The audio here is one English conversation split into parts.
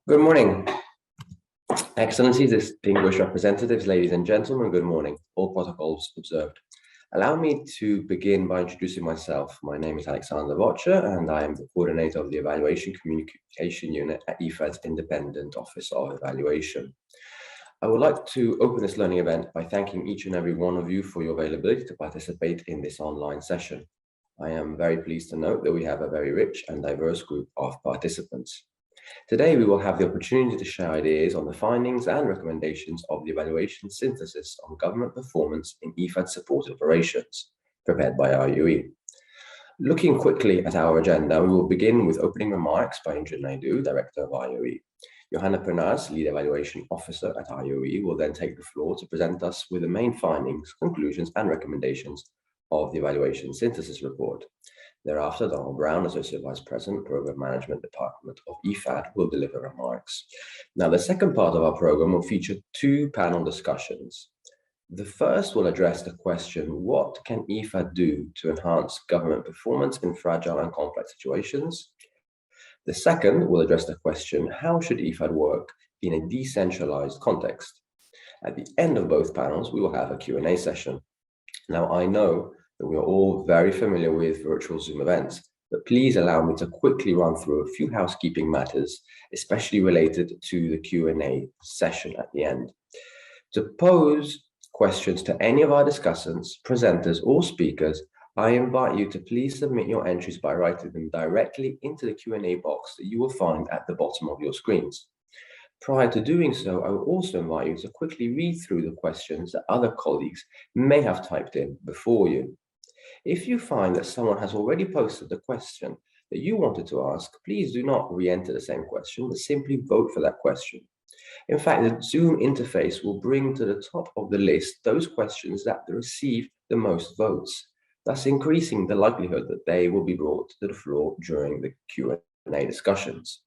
Good morning, Excellencies, distinguished representatives, ladies and gentlemen, good morning. All protocols observed. Allow me to begin by introducing myself. My name is Alexander Vocher, and I am the coordinator of the Evaluation Communication Unit at IFAD's Independent Office of Evaluation. I would like to open this learning event by thanking each and every one of you for your availability to participate in this online session. I am very pleased to note that we have a very rich and diverse group of participants. Today, we will have the opportunity to share ideas on the findings and recommendations of the evaluation synthesis on government performance in IFAD-supported operations, prepared by RUE. Looking quickly at our agenda, we will begin with opening remarks by Injun Naidu, Director of RUE. Johanna Pernas, Lead Evaluation Officer at RUE, will then take the floor to present us with the main findings, conclusions, and recommendations of the evaluation synthesis report. Thereafter, Donald Brown, Associate Vice President, Program Management Department of IFAD, will deliver remarks. Now, the second part of our program will feature two panel discussions. The first will address the question, what can IFAD do to enhance government performance in fragile and complex situations? The second will address the question, how should IFAD work in a decentralized context? At the end of both panels, we will have a Q&A session. Now, I know that we are all very familiar with virtual Zoom events, but please allow me to quickly run through a few housekeeping matters, especially related to the Q&A session at the end. To pose questions to any of our discussants, presenters, or speakers, I invite you to please submit your entries by writing them directly into the Q&A box that you will find at the bottom of your screens. Prior to doing so, I will also invite you to quickly read through the questions that other colleagues may have typed in before you. If you find that someone has already posted the question that you wanted to ask, please do not re-enter the same question, but simply vote for that question. In fact, the Zoom interface will bring to the top of the list those questions that receive the most votes, thus increasing the likelihood that they will be brought to the floor during the Q&A discussions.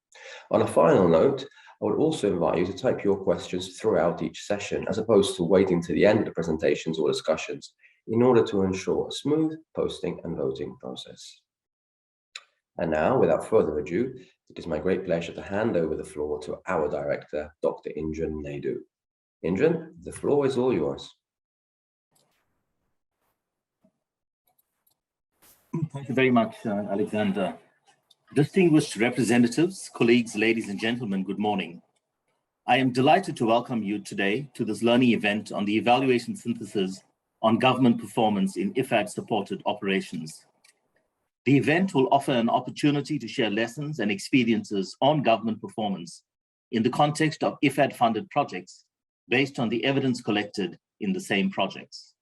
On a final note, I would also invite you to type your questions throughout each session, as opposed to waiting to the end of the presentations or discussions, in order to ensure a smooth posting and voting process. And now, without further ado, it is my great pleasure to hand over the floor to our director, Dr. Injun Naidu. Injun, the floor is all yours. Thank you very much, Alexander. Distinguished representatives, colleagues, ladies and gentlemen, good morning. I am delighted to welcome you today to this learning event on the evaluation synthesis on government performance in IFAD-supported operations. The event will offer an opportunity to share lessons and experiences on government performance in the context of IFAD-funded projects based on the evidence collected in the same projects.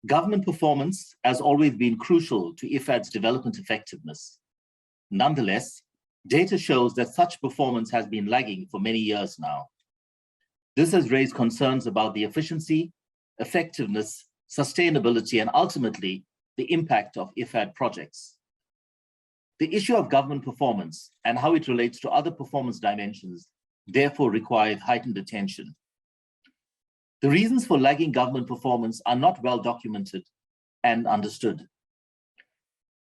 Government performance has always been crucial to IFAD's development effectiveness. Nonetheless, data shows that such performance has been lagging for many years now. This has raised concerns about the efficiency, effectiveness, sustainability, and ultimately the impact of IFAD projects. The issue of government performance and how it relates to other performance dimensions therefore required heightened attention. The reasons for lagging government performance are not well documented and understood.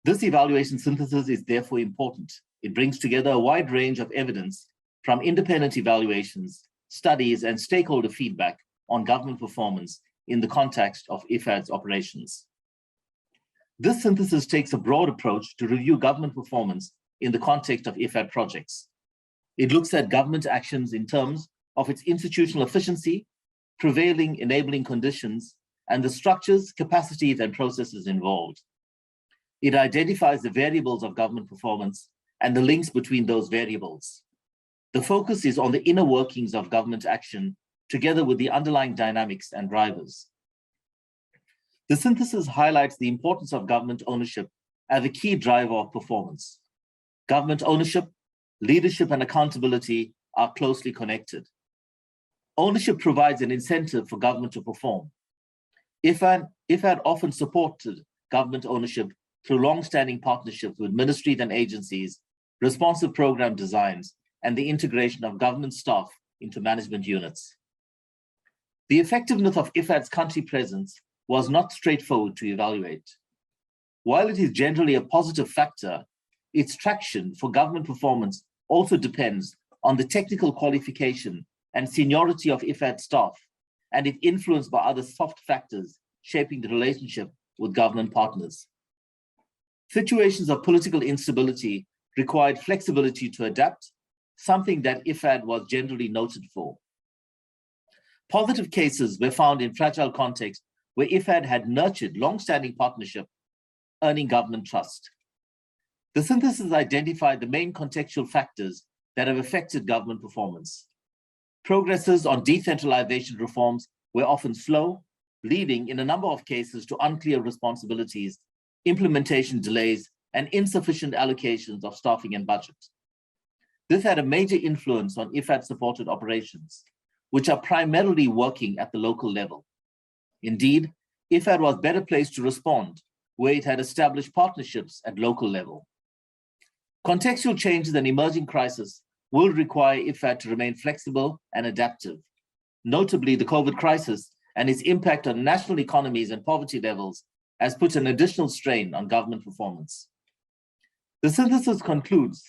This evaluation synthesis is therefore important. It brings together a wide range of evidence from independent evaluations, studies, and stakeholder feedback on government performance in the context of IFAD's operations. This synthesis takes a broad approach to review government performance in the context of IFAD projects. It looks at government actions in terms of its institutional efficiency, prevailing enabling conditions, and the structures, capacities, and processes involved. It identifies the variables of government performance and the links between those variables. The focus is on the inner workings of government action together with the underlying dynamics and drivers. The synthesis highlights the importance of government ownership as a key driver of performance. Government ownership, leadership, and accountability are closely connected. Ownership provides an incentive for government to perform. IFAD often supported government ownership through long-standing partnerships with ministries and agencies, responsive program designs, and the integration of government staff into management units. The effectiveness of IFAD's country presence was not straightforward to evaluate. While it is generally a positive factor, its traction for government performance also depends on the technical qualification and seniority of IFAD staff, and if influenced by other soft factors shaping the relationship with government partners. Situations of political instability required flexibility to adapt, something that IFAD was generally noted for. Positive cases were found in fragile contexts where IFAD had nurtured long-standing partnership, earning government trust. The synthesis identified the main contextual factors that have affected government performance. Progresses on decentralization reforms were often slow, leading in a number of cases to unclear responsibilities, implementation delays, and insufficient allocations of staffing and budget. This had a major influence on IFAD-supported operations, which are primarily working at the local level. Indeed, IFAD was better placed to respond where it had established partnerships at local level. Contextual changes and emerging crises will require IFAD to remain flexible and adaptive. Notably, the COVID crisis and its impact on national economies and poverty levels has put an additional strain on government performance. The synthesis concludes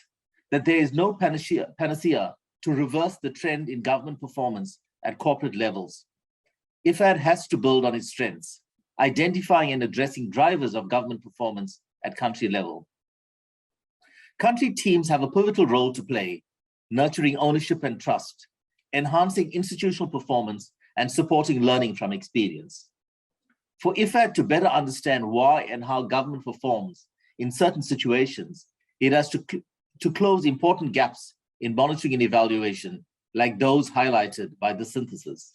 that there is no panacea to reverse the trend in government performance at corporate levels. IFAD has to build on its strengths, identifying and addressing drivers of government performance at country level. Country teams have a pivotal role to play, nurturing ownership and trust, enhancing institutional performance, and supporting learning from experience. For IFAD to better understand why and how government performs in certain situations, it has to close important gaps in monitoring and evaluation, like those highlighted by the synthesis.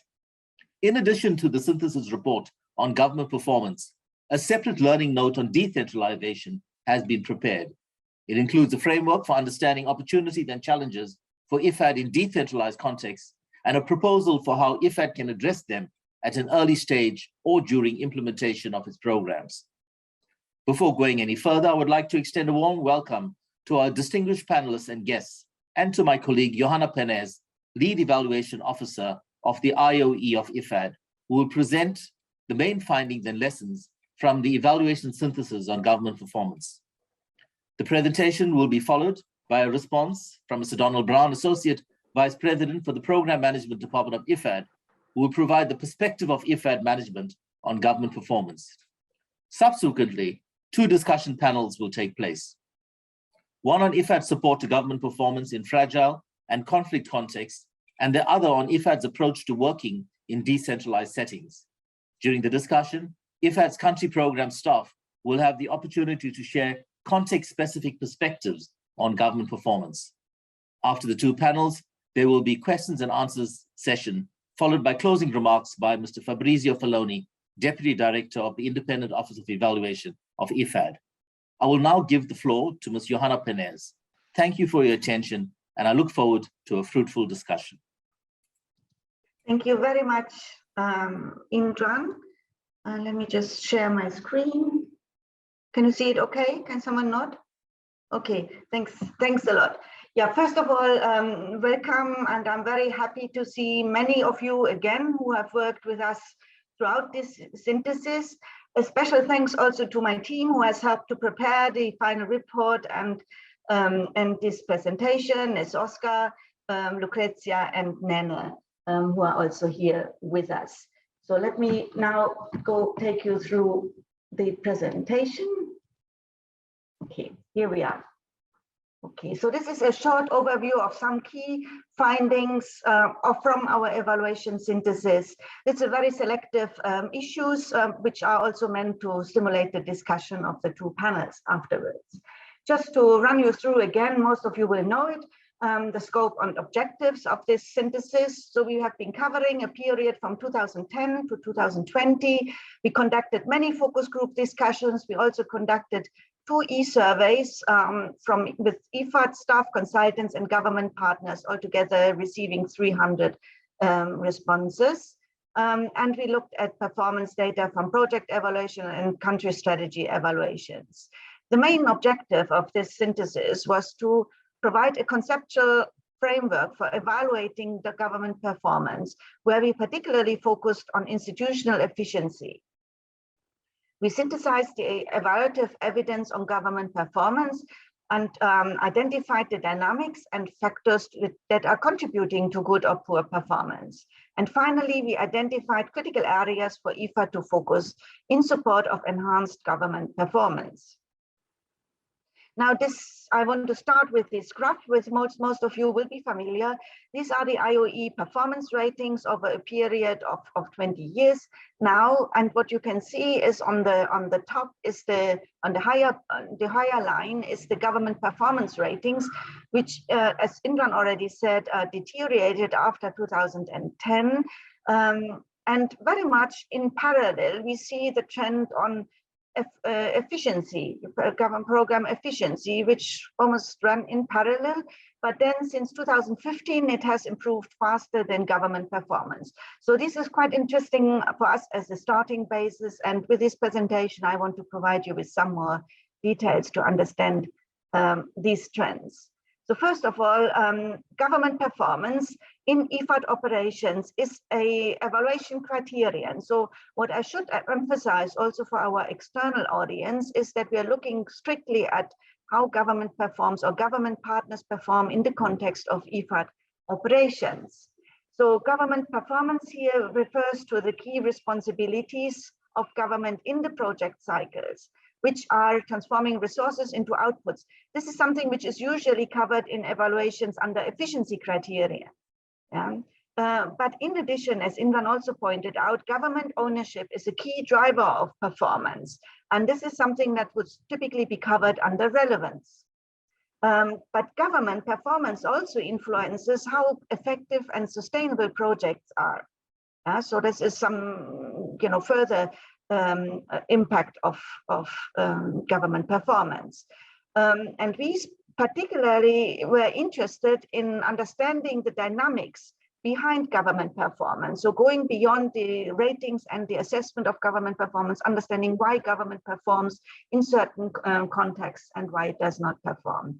In addition to the synthesis report on government performance, a separate learning note on decentralization has been prepared. It includes a framework for understanding opportunities and challenges for IFAD in decentralized contexts, and a proposal for how IFAD can address them at an early stage or during implementation of its programs. Before going any further, I would like to extend a warm welcome to our distinguished panelists and guests, and to my colleague, Johanna Penez, Lead Evaluation Officer of the IOE of IFAD, who will present the main findings and lessons from the evaluation synthesis on government performance. The presentation will be followed by a response from Mr. Donald Brown, Associate Vice President for the Program Management Department of IFAD, who will provide the perspective of IFAD management on government performance. Subsequently, 2 discussion panels will take place. One on IFAD's support to government performance in fragile and conflict contexts, and the other on IFAD's approach to working in decentralized settings. During the discussion, IFAD's country program staff will have the opportunity to share context-specific perspectives on government performance. After the 2 panels, there will be questions and answers session, followed by closing remarks by Mr. Fabrizio Faloni, Deputy Director of the Independent Office of Evaluation of IFAD. I will now give the floor to Ms. Johanna Penez. Thank you for your attention, and I look forward to a fruitful discussion. Thank you very much, Indran. Let me just share my screen. Can you see it okay? Can someone nod? Okay, thanks a lot. Yeah, first of all, welcome, and I'm very happy to see many of you again who have worked with us throughout this synthesis. A special thanks also to my team who has helped to prepare the final report and this presentation. It's Oscar, Lucrezia, and Nene, who are also here with us. So let me now take you through the presentation. Okay, here we are. Okay, so this is a short overview of some key findings from our evaluation synthesis. It's a very selective issues, which are also meant to stimulate the discussion of the 2 panels afterwards. Just to run you through again, most of you will know it, the scope and objectives of this synthesis. So we have been covering a period from 2010 to 2020. We conducted many focus group discussions. We also conducted 2 e-surveys with IFAD staff, consultants, and government partners, altogether receiving 300 responses. And we looked at performance data from project evaluation and country strategy evaluations. The main objective of this synthesis was to provide a conceptual framework for evaluating the government performance, where we particularly focused on institutional efficiency. We synthesized the evaluative evidence on government performance and identified the dynamics and factors that are contributing to good or poor performance. And finally, we identified critical areas for IFAD to focus in support of enhanced government performance. Now, I want to start with this graph, with most of you will be familiar. These are the IOE performance ratings over a period of 20 years now. And what you can see is on the top is the higher line is the government performance ratings, which, as Indran already said, deteriorated after 2010. And very much in parallel, we see the trend on efficiency, government program efficiency, which almost ran in parallel. But then since 2015, it has improved faster than government performance. So this is quite interesting for us as a starting basis. And with this presentation, I want to provide you with some more details to understand these trends. So first of all, government performance in IFAD operations is a evaluation criterion. So what I should emphasize also for our external audience is that we are looking strictly at how government performs or government partners perform in the context of IFAD operations. So government performance here refers to the key responsibilities of government in the project cycles, which are transforming resources into outputs. This is something which is usually covered in evaluations under efficiency criteria. Yeah. But in addition, as Indran also pointed out, government ownership is a key driver of performance. And this is something that would typically be covered under relevance. But government performance also influences how effective and sustainable projects are. So this is some further impact of government performance. And we particularly were interested in understanding the dynamics behind government performance. So going beyond the ratings and the assessment of government performance, understanding why government performs in certain contexts and why it does not perform.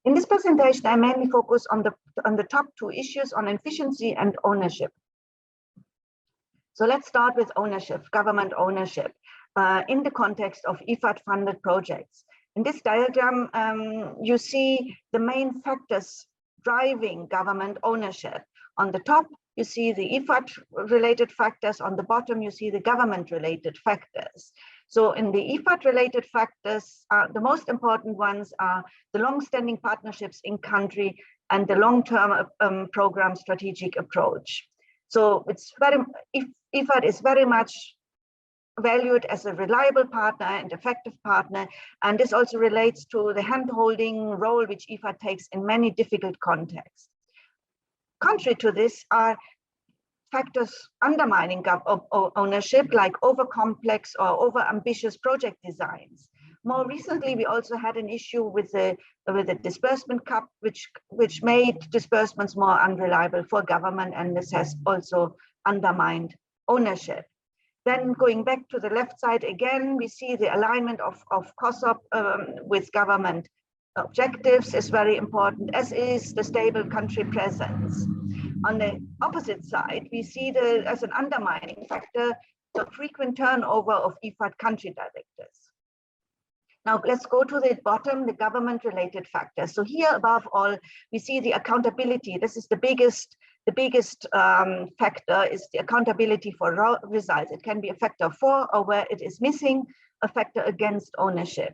In this presentation, I mainly focus on the top two issues on efficiency and ownership. So let's start with ownership, government ownership, in the context of IFAD-funded projects. In this diagram, you see the main factors driving government ownership. On the top, you see the IFAD-related factors. On the bottom, you see the government-related factors. So in the IFAD-related factors, the most important ones are the long-standing partnerships in country and the long-term program strategic approach. So IFAD is very much valued as a reliable partner and effective partner. And this also relates to the hand-holding role which IFAD takes in many difficult contexts. Contrary to this are factors undermining ownership, like over-complex or over-ambitious project designs. More recently, we also had an issue with the disbursement cap, which made disbursements more unreliable for government, and this has also undermined ownership. Then going back to the left side again, we see the alignment of COSOP with government objectives is very important, as is the stable country presence. On the opposite side, we see as an undermining factor the frequent turnover of IFAD country directors. Now let's go to the bottom, the government-related factors. So here, above all, we see the accountability. This is the biggest factor is the accountability for results. It can be a factor for, or where it is missing, a factor against ownership.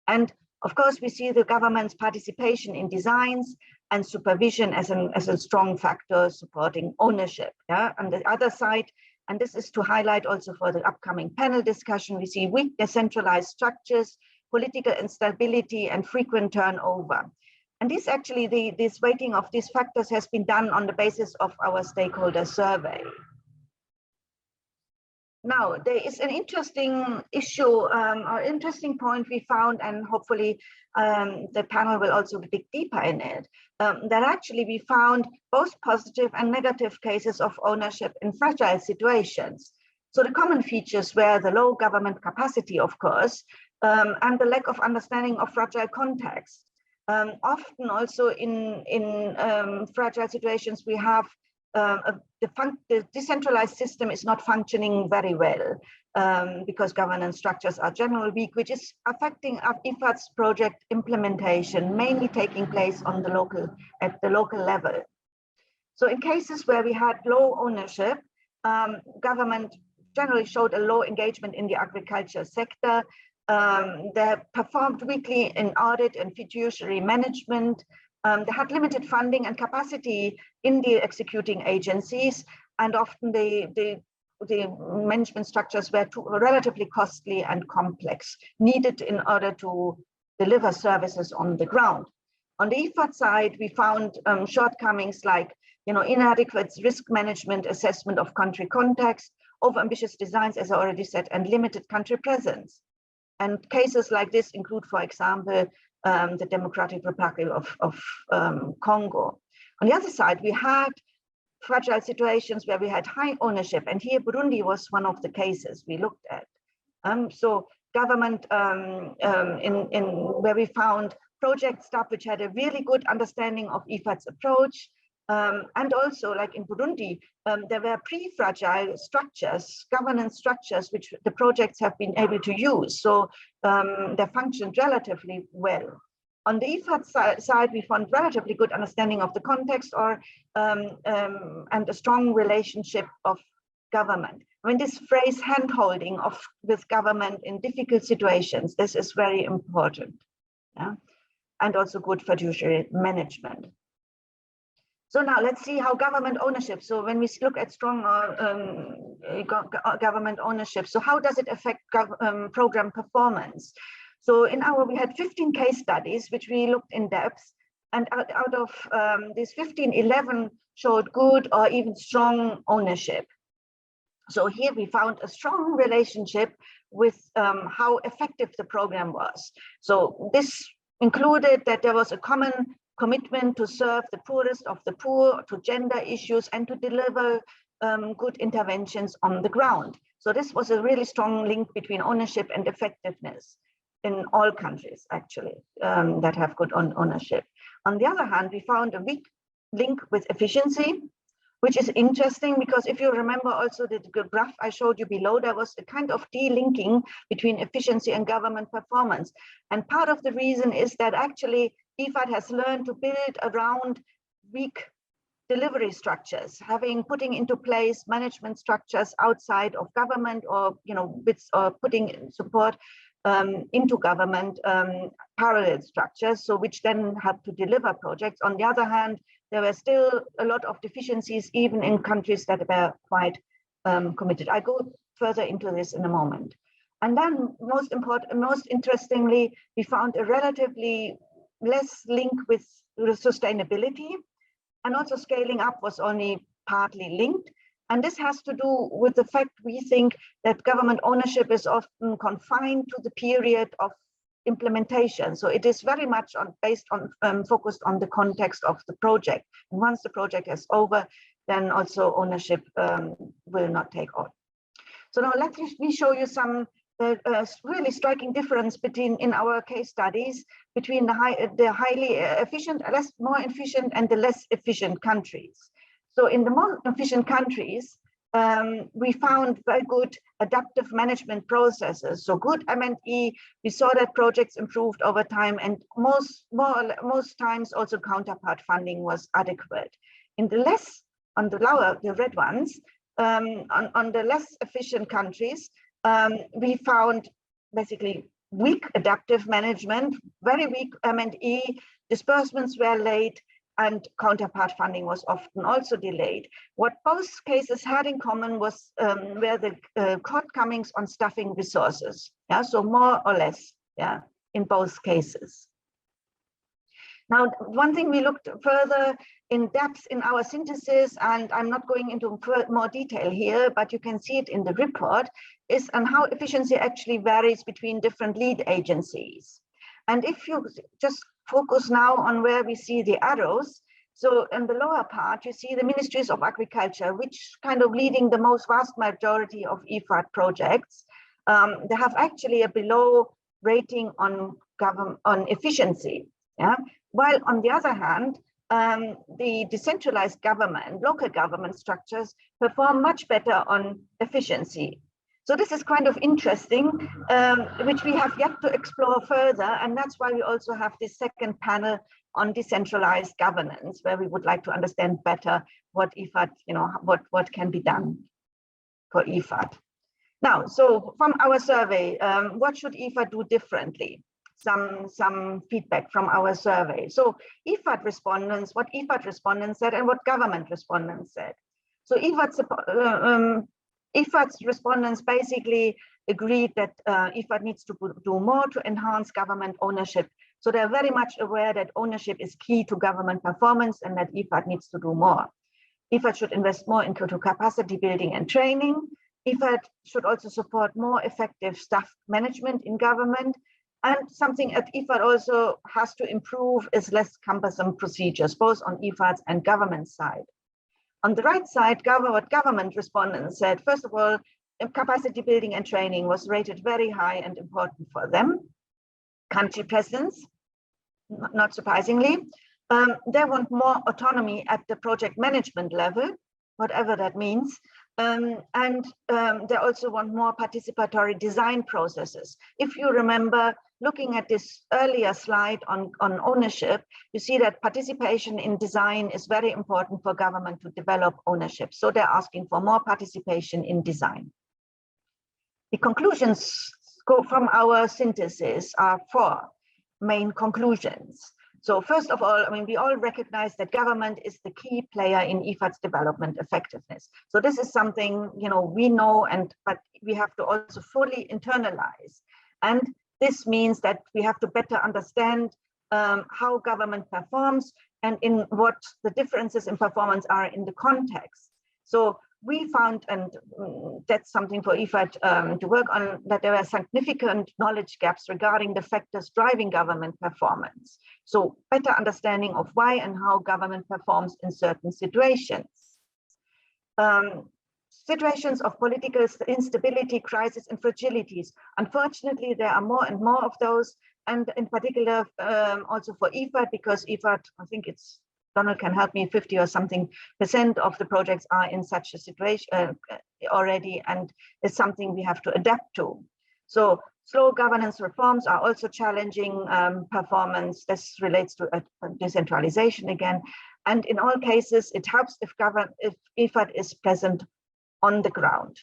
And of course, we see the government's participation in designs and supervision as a strong factor supporting ownership. Yeah? On the other side, and this is to highlight also for the upcoming panel discussion, we see weak decentralized structures, political instability, and frequent turnover. And this actually, this weighting of these factors has been done on the basis of our stakeholder survey. Now, there is an interesting issue, or interesting point we found, and hopefully the panel will also dig deeper in it, that actually we found both positive and negative cases of ownership in fragile situations. So the common features were the low government capacity, of course, and the lack of understanding of fragile context. Often also in fragile situations, we have the decentralized system is not functioning very well because governance structures are generally weak, which is affecting IFAD's project implementation, mainly taking place on at the local level. So in cases where we had low ownership, government generally showed a low engagement in the agriculture sector. They performed weakly in audit and fiduciary management. They had limited funding and capacity in the executing agencies, and often the management structures were relatively costly and complex, needed in order to deliver services on the ground. On the IFAD side, we found shortcomings like inadequate risk management assessment of country context, overambitious designs, as I already said, and limited country presence. And cases like this include, for example, the Democratic Republic of Congo. On the other side, we had fragile situations where we had high ownership, and here Burundi was one of the cases we looked at. So government where we found project staff which had a really good understanding of IFAD's approach, and also like in Burundi, there were pre-fragile structures, governance structures, which the projects have been able to use. So they functioned relatively well. On the IFAD side, we found relatively good understanding of the context and a strong relationship of government. I mean, this phrase hand-holding with government in difficult situations, this is very important. Yeah? And also good fiduciary management. So now let's see how government ownership. So when we look at strong government ownership, so how does it affect program performance? So we had 15 case studies, which we looked in depth, and out of these 15, 11 showed good or even strong ownership. So here we found a strong relationship with how effective the program was. So this included that there was a common commitment to serve the poorest of the poor, to gender issues, and to deliver good interventions on the ground. So this was a really strong link between ownership and effectiveness in all countries, actually, that have good ownership. On the other hand, we found a weak link with efficiency, which is interesting because if you remember also the graph I showed you below, there was a kind of delinking between efficiency and government performance. And part of the reason is that actually IFAD has learned to build around weak delivery structures, putting into place management structures outside of government, or putting support into government parallel structures, so which then have to deliver projects. On the other hand, there were still a lot of deficiencies even in countries that were quite committed. I go further into this in a moment. And then most interestingly, we found a relatively less link with sustainability, and also scaling up was only partly linked. And this has to do with the fact we think that government ownership is often confined to the period of implementation. So it is very much focused on the context of the project. And once the project is over, then also ownership will not take on. So now let me show you some really striking difference in our case studies between the highly efficient, more efficient, and the less efficient countries. So in the more efficient countries, we found very good adaptive management processes. So good M&E, we saw that projects improved over time, and most times also counterpart funding was adequate. In the the red ones, on the less efficient countries, we found basically weak adaptive management, very weak M&E, disbursements were late, and counterpart funding was often also delayed. What both cases had in common was were the shortcomings on staffing resources. Yeah, so more or less, yeah, in both cases. Now, one thing we looked further in depth in our synthesis, and I'm not going into more detail here, but you can see it in the report, is on how efficiency actually varies between different lead agencies. And if you just focus now on where we see the arrows, so in the lower part, you see the ministries of agriculture, which kind of leading the most vast majority of IFAD projects. They have actually a below rating on efficiency. Yeah? While on the other hand, the decentralized government, local government structures perform much better on efficiency. So this is kind of interesting, which we have yet to explore further. And that's why we also have this second panel on decentralized governance, where we would like to understand better what IFAD, what can be done for IFAD. Now, so from our survey, what should IFAD do differently? Some feedback from our survey. So IFAD respondents, what IFAD respondents said and what government respondents said. So IFAD's respondents basically agreed that IFAD needs to do more to enhance government ownership. So they're very much aware that ownership is key to government performance and that IFAD needs to do more. IFAD should invest more into capacity building and training. IFAD should also support more effective staff management in government. And something that IFAD also has to improve is less cumbersome procedures, both on IFAD's and government side. On the right side, what government respondents said, first of all, capacity building and training was rated very high and important for them. Country presence, not surprisingly. They want more autonomy at the project management level, whatever that means. And they also want more participatory design processes. If you remember, looking at this earlier slide on ownership, you see that participation in design is very important for government to develop ownership. So they're asking for more participation in design. The conclusions from our synthesis are 4 main conclusions. So first of all, I mean, we all recognize that government is the key player in IFAD's development effectiveness. So this is something, we know, but we have to also fully internalize. And this means that we have to better understand how government performs and in what the differences in performance are in the context. So we found, and that's something for IFAD to work on, that there are significant knowledge gaps regarding the factors driving government performance. So better understanding of why and how government performs in certain situations. Situations of political instability, crisis, and fragilities. Unfortunately, there are more and more of those, and in particular also for IFAD, because IFAD, I think it's, Donald can help me, 50 or something % of the projects are in such a situation already, and it's something we have to adapt to. So slow governance reforms are also challenging performance. This relates to decentralization again. And in all cases, it helps if IFAD is present on the ground.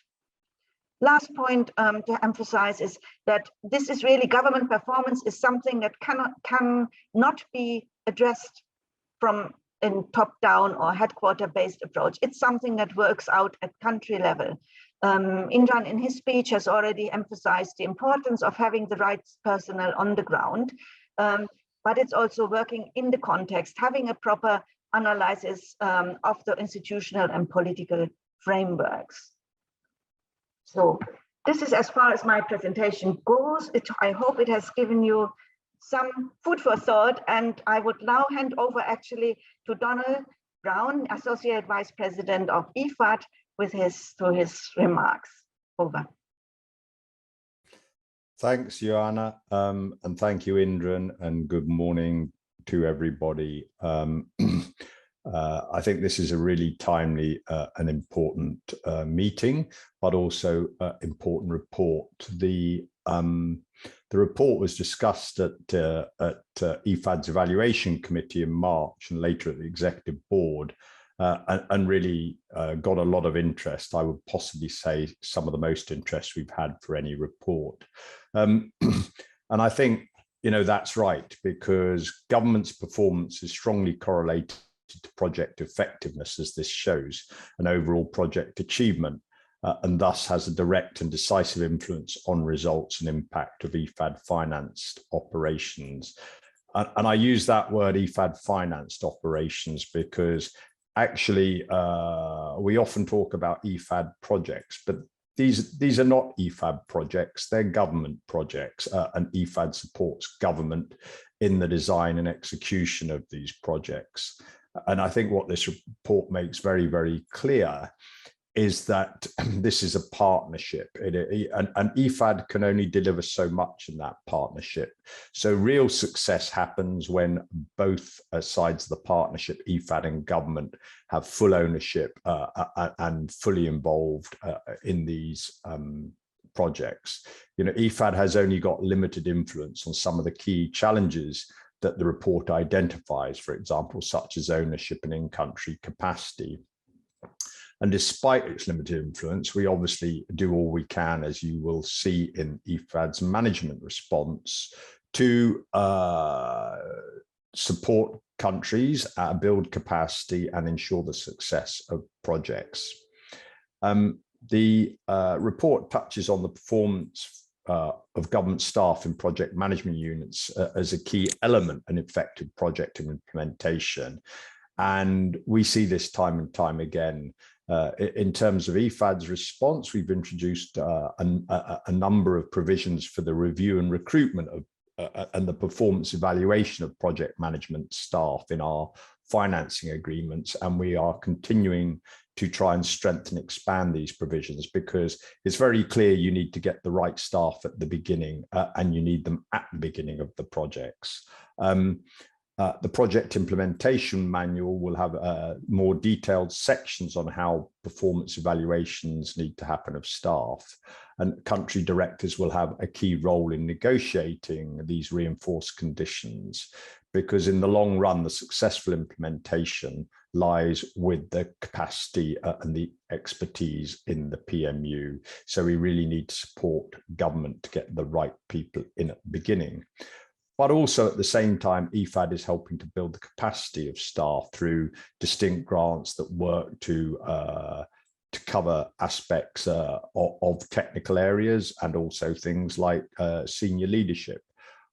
Last point to emphasize is that this is really, government performance is something that cannot be addressed from a top-down or headquarter-based approach. It's something that works out at country level. Indran in his speech has already emphasized the importance of having the right personnel on the ground, but it's also working in the context, having a proper analysis of the institutional and political frameworks. So this is as far as my presentation goes. I hope it has given you some food for thought, and I would now hand over actually to Donald Brown, Associate Vice President of IFAD, to his remarks. Over. Thanks, Joanna, and thank you, Indran, and good morning to everybody. I think this is a really timely and important meeting, but also important report. The report was discussed at IFAD's evaluation committee in March and later at the executive board, and really got a lot of interest. I would possibly say some of the most interest we've had for any report. And I think, that's right, because government's performance is strongly correlated to project effectiveness, as this shows, and overall project achievement, and thus has a direct and decisive influence on results and impact of IFAD-financed operations. And I use that word IFAD-financed operations because actually we often talk about IFAD projects, but these are not IFAD projects, they're government projects, and IFAD supports government in the design and execution of these projects. And I think what this report makes very, very clear is that this is a partnership, and IFAD can only deliver so much in that partnership. So real success happens when both sides of the partnership, IFAD and government, have full ownership and fully involved in these projects. You know, IFAD has only got limited influence on some of the key challenges that the report identifies, for example, such as ownership and in-country capacity. And despite its limited influence, we obviously do all we can, as you will see in IFAD's management response, to support countries, build capacity, and ensure the success of projects. The report touches on the performance of government staff in project management units as a key element in effective project implementation. And we see this time and time again. In terms of IFAD's response, we've introduced a number of provisions for the review and recruitment of and the performance evaluation of project management staff in our financing agreements. And we are continuing to try and strengthen and expand these provisions, because it's very clear you need to get the right staff at the beginning, and you need them at the beginning of the projects. The project implementation manual will have more detailed sections on how performance evaluations need to happen of staff, and country directors will have a key role in negotiating these reinforced conditions, because in the long run, the successful implementation lies with the capacity and the expertise in the PMU. So we really need to support government to get the right people in at the beginning. But also at the same time, IFAD is helping to build the capacity of staff through distinct grants that work to cover aspects of technical areas, and also things like senior leadership.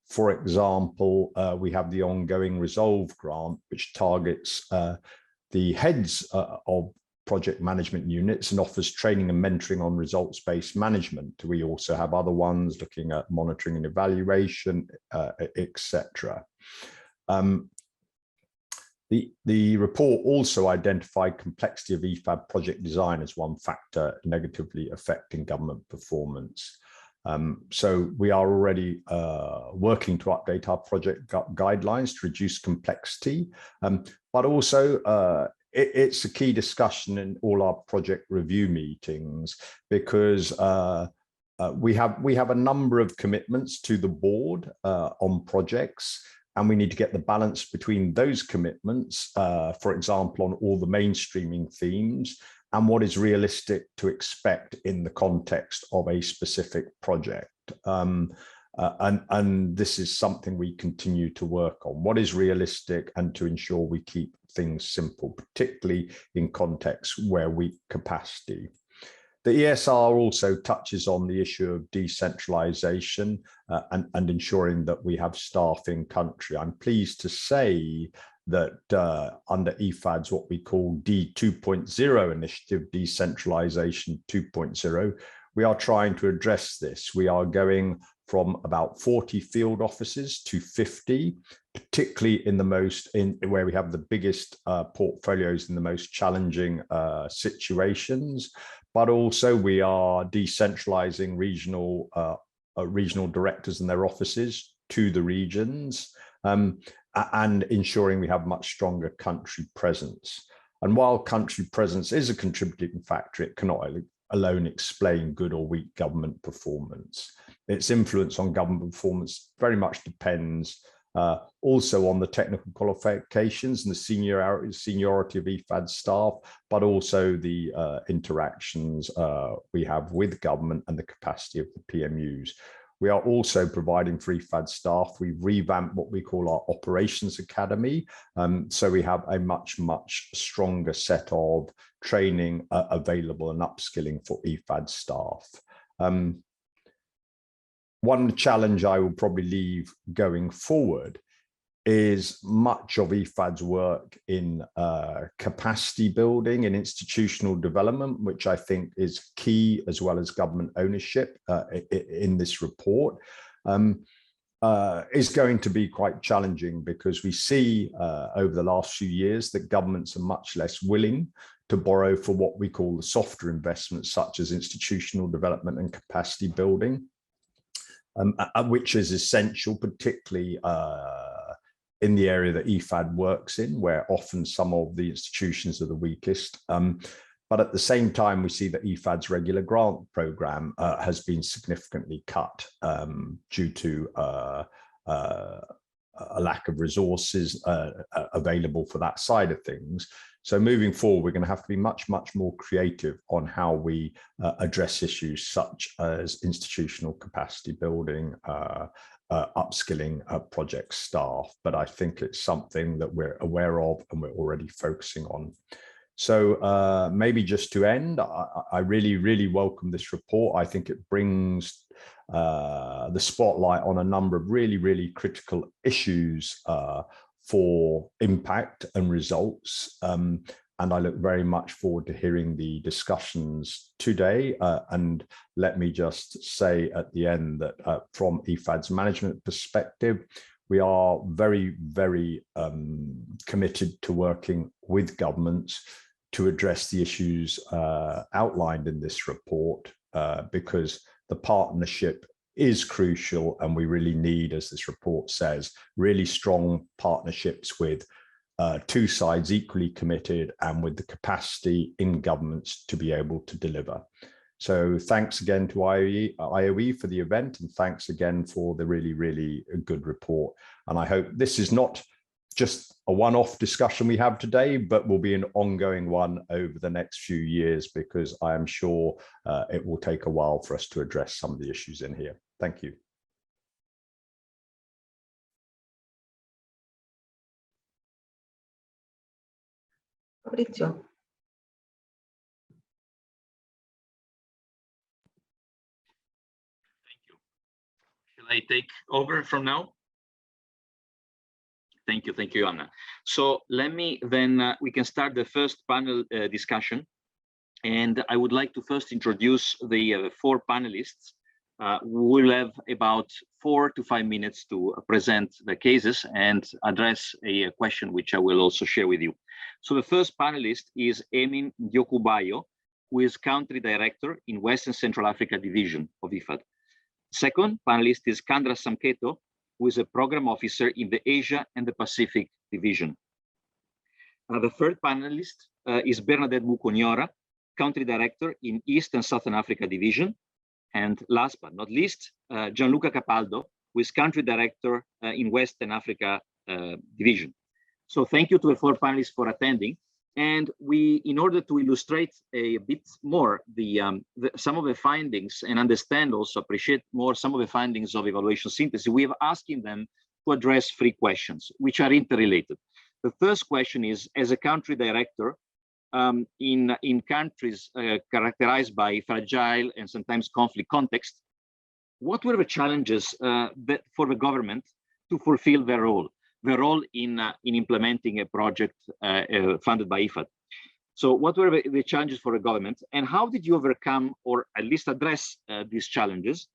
For example, we have the ongoing Resolve grant, which targets the heads of project management units and offers training and mentoring on results-based management. We also have other ones looking at monitoring and evaluation, etc. The report also identified complexity of IFAD project design as one factor negatively affecting government performance. So we are already working to update our project guidelines to reduce complexity, but also it's a key discussion in all our project review meetings, because we have a number of commitments to the board on projects, and we need to get the balance between those commitments, for example, on all the mainstreaming themes, and what is realistic to expect in the context of a specific project. And this is something we continue to work on. What is realistic, and to ensure we keep things simple, particularly in contexts where weak capacity. The ESR also touches on the issue of decentralization and ensuring that we have staff in country. I'm pleased to say that under IFAD's what we call D2.0 initiative, Decentralization 2.0, we are trying to address this. We are going from about 40 field offices to 50, particularly in where we have the biggest portfolios in the most challenging situations. But also we are decentralizing regional directors and their offices to the regions, and ensuring we have much stronger country presence. And while country presence is a contributing factor, it cannot alone explain good or weak government performance. Its influence on government performance very much depends also on the technical qualifications and the seniority of IFAD staff, but also the interactions we have with government and the capacity of the PMUs. We are also providing for IFAD staff. We've revamped what we call our Operations Academy. So we have a much stronger set of training available and upskilling for IFAD staff. One challenge I will probably leave going forward is much of IFAD's work in capacity building and institutional development, which I think is key, as well as government ownership in this report, is going to be quite challenging, because we see over the last few years that governments are much less willing to borrow for what we call the softer investments, such as institutional development and capacity building, which is essential, particularly in the area that IFAD works in, where often some of the institutions are the weakest. But at the same time, we see that IFAD's regular grant program has been significantly cut due to a lack of resources available for that side of things. So moving forward, we're going to have to be much, much more creative on how we address issues such as institutional capacity building, upskilling project staff. But I think it's something that we're aware of and we're already focusing on. So maybe just to end, I really, really welcome this report. I think it brings the spotlight on a number of really, really critical issues for impact and results. And I look very much forward to hearing the discussions today. And let me just say at the end that from IFAD's management perspective, we are very, very committed to working with governments to address the issues outlined in this report, because the partnership is crucial, and we really need, as this report says, really strong partnerships with two sides equally committed and with the capacity in governments to be able to deliver. So thanks again to IOE for the event, and thanks again for the really, really good report. And I hope this is not just a one-off discussion we have today, but will be an ongoing one over the next few years, because I am sure it will take a while for us to address some of the issues in here. Thank you. Fabrizio. Thank you. Shall I take over from now? Thank you, Anna. So let me then, we can start the first panel discussion. And I would like to first introduce the four panelists. We'll have about 4 to 5 minutes to present the cases and address a question which I will also share with you. So the first panelist is Emin Diokubayo, who is Country Director in West and Central Africa Division of IFAD. Second panelist is Kandra Samketo, who is a Program Officer in the Asia and the Pacific Division. The third panelist is Bernadette Mukonyora, Country Director in East and Southern Africa Division. And last but not least, Gianluca Capaldo, who is Country Director in Western Africa Division. So thank you to the four panelists for attending. And we, in order to illustrate a bit more some of the findings and understand, also appreciate more some of the findings of evaluation synthesis, we have asking them to address 3 questions, which are interrelated. The first question is, as a country director, in countries characterized by fragile and sometimes conflict context, what were the challenges for the government to fulfill their role in implementing a project funded by IFAD? So what were the challenges for the government, and how did you overcome or at least address these challenges?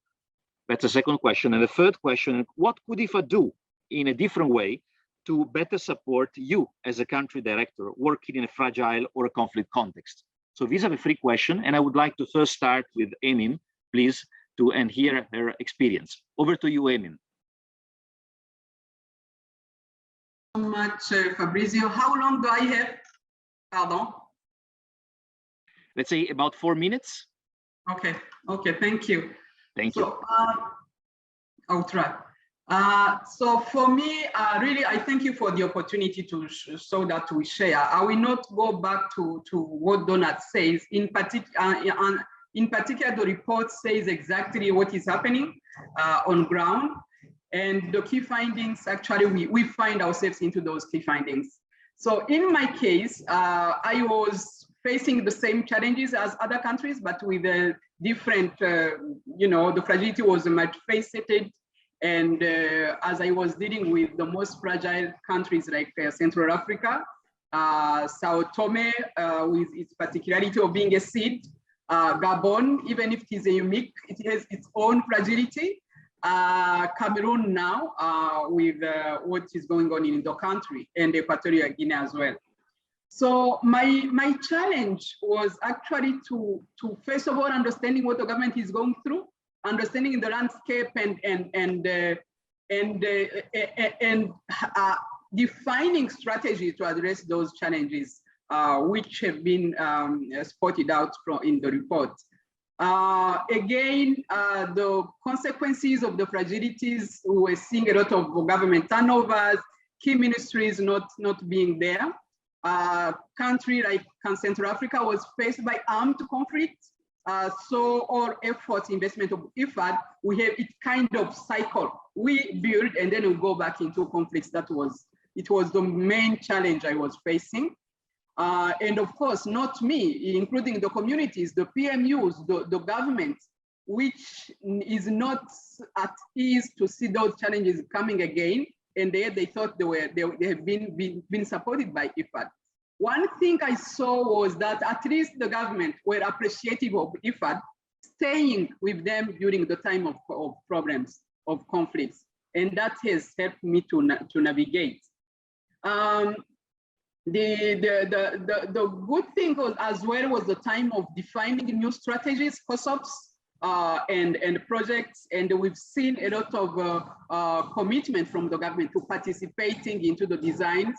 That's the second question. And the third question, what could IFAD do in a different way to better support you as a country director working in a fragile or a conflict context? So these are the 3 questions, and I would like to first start with Emin, please, and hear her experience. Over to you, Emin. So much, Fabrizio. How long do I have? Pardon? Let's say about 4 minutes. Okay, thank you. Thank you. I'll try. So for me, really, I thank you for the opportunity to so that we share. I will not go back to what Donald says. In particular, the report says exactly what is happening on ground. And the key findings, actually, we find ourselves into those key findings. So in my case, I was facing the same challenges as other countries, but with a different, the fragility was multifaceted. And as I was dealing with the most fragile countries like Central Africa, Sao Tome, with its particularity of being a seed, Gabon, even if it is unique, it has its own fragility. Cameroon now with what is going on in the country, and Equatorial Guinea as well. So my challenge was actually to first of all understanding what the government is going through, understanding the landscape and defining strategy to address those challenges, which have been spotted out in the report. Again, the consequences of the fragilities, we were seeing a lot of government turnovers, key ministries not being there. Country like Central Africa was faced by armed conflict. So all efforts, investment of IFAD, we have it kind of cycle. We build and then we go back into conflicts. It was the main challenge I was facing. And of course, not me, including the communities, the PMUs, the government, which is not at ease to see those challenges coming again. And they thought they have been supported by IFAD. One thing I saw was that at least the government were appreciative of IFAD staying with them during the time of problems, of conflicts. And that has helped me to navigate. The good thing was as well was the time of defining new strategies, COSOPs, and projects, and we've seen a lot of commitment from the government to participating into the designs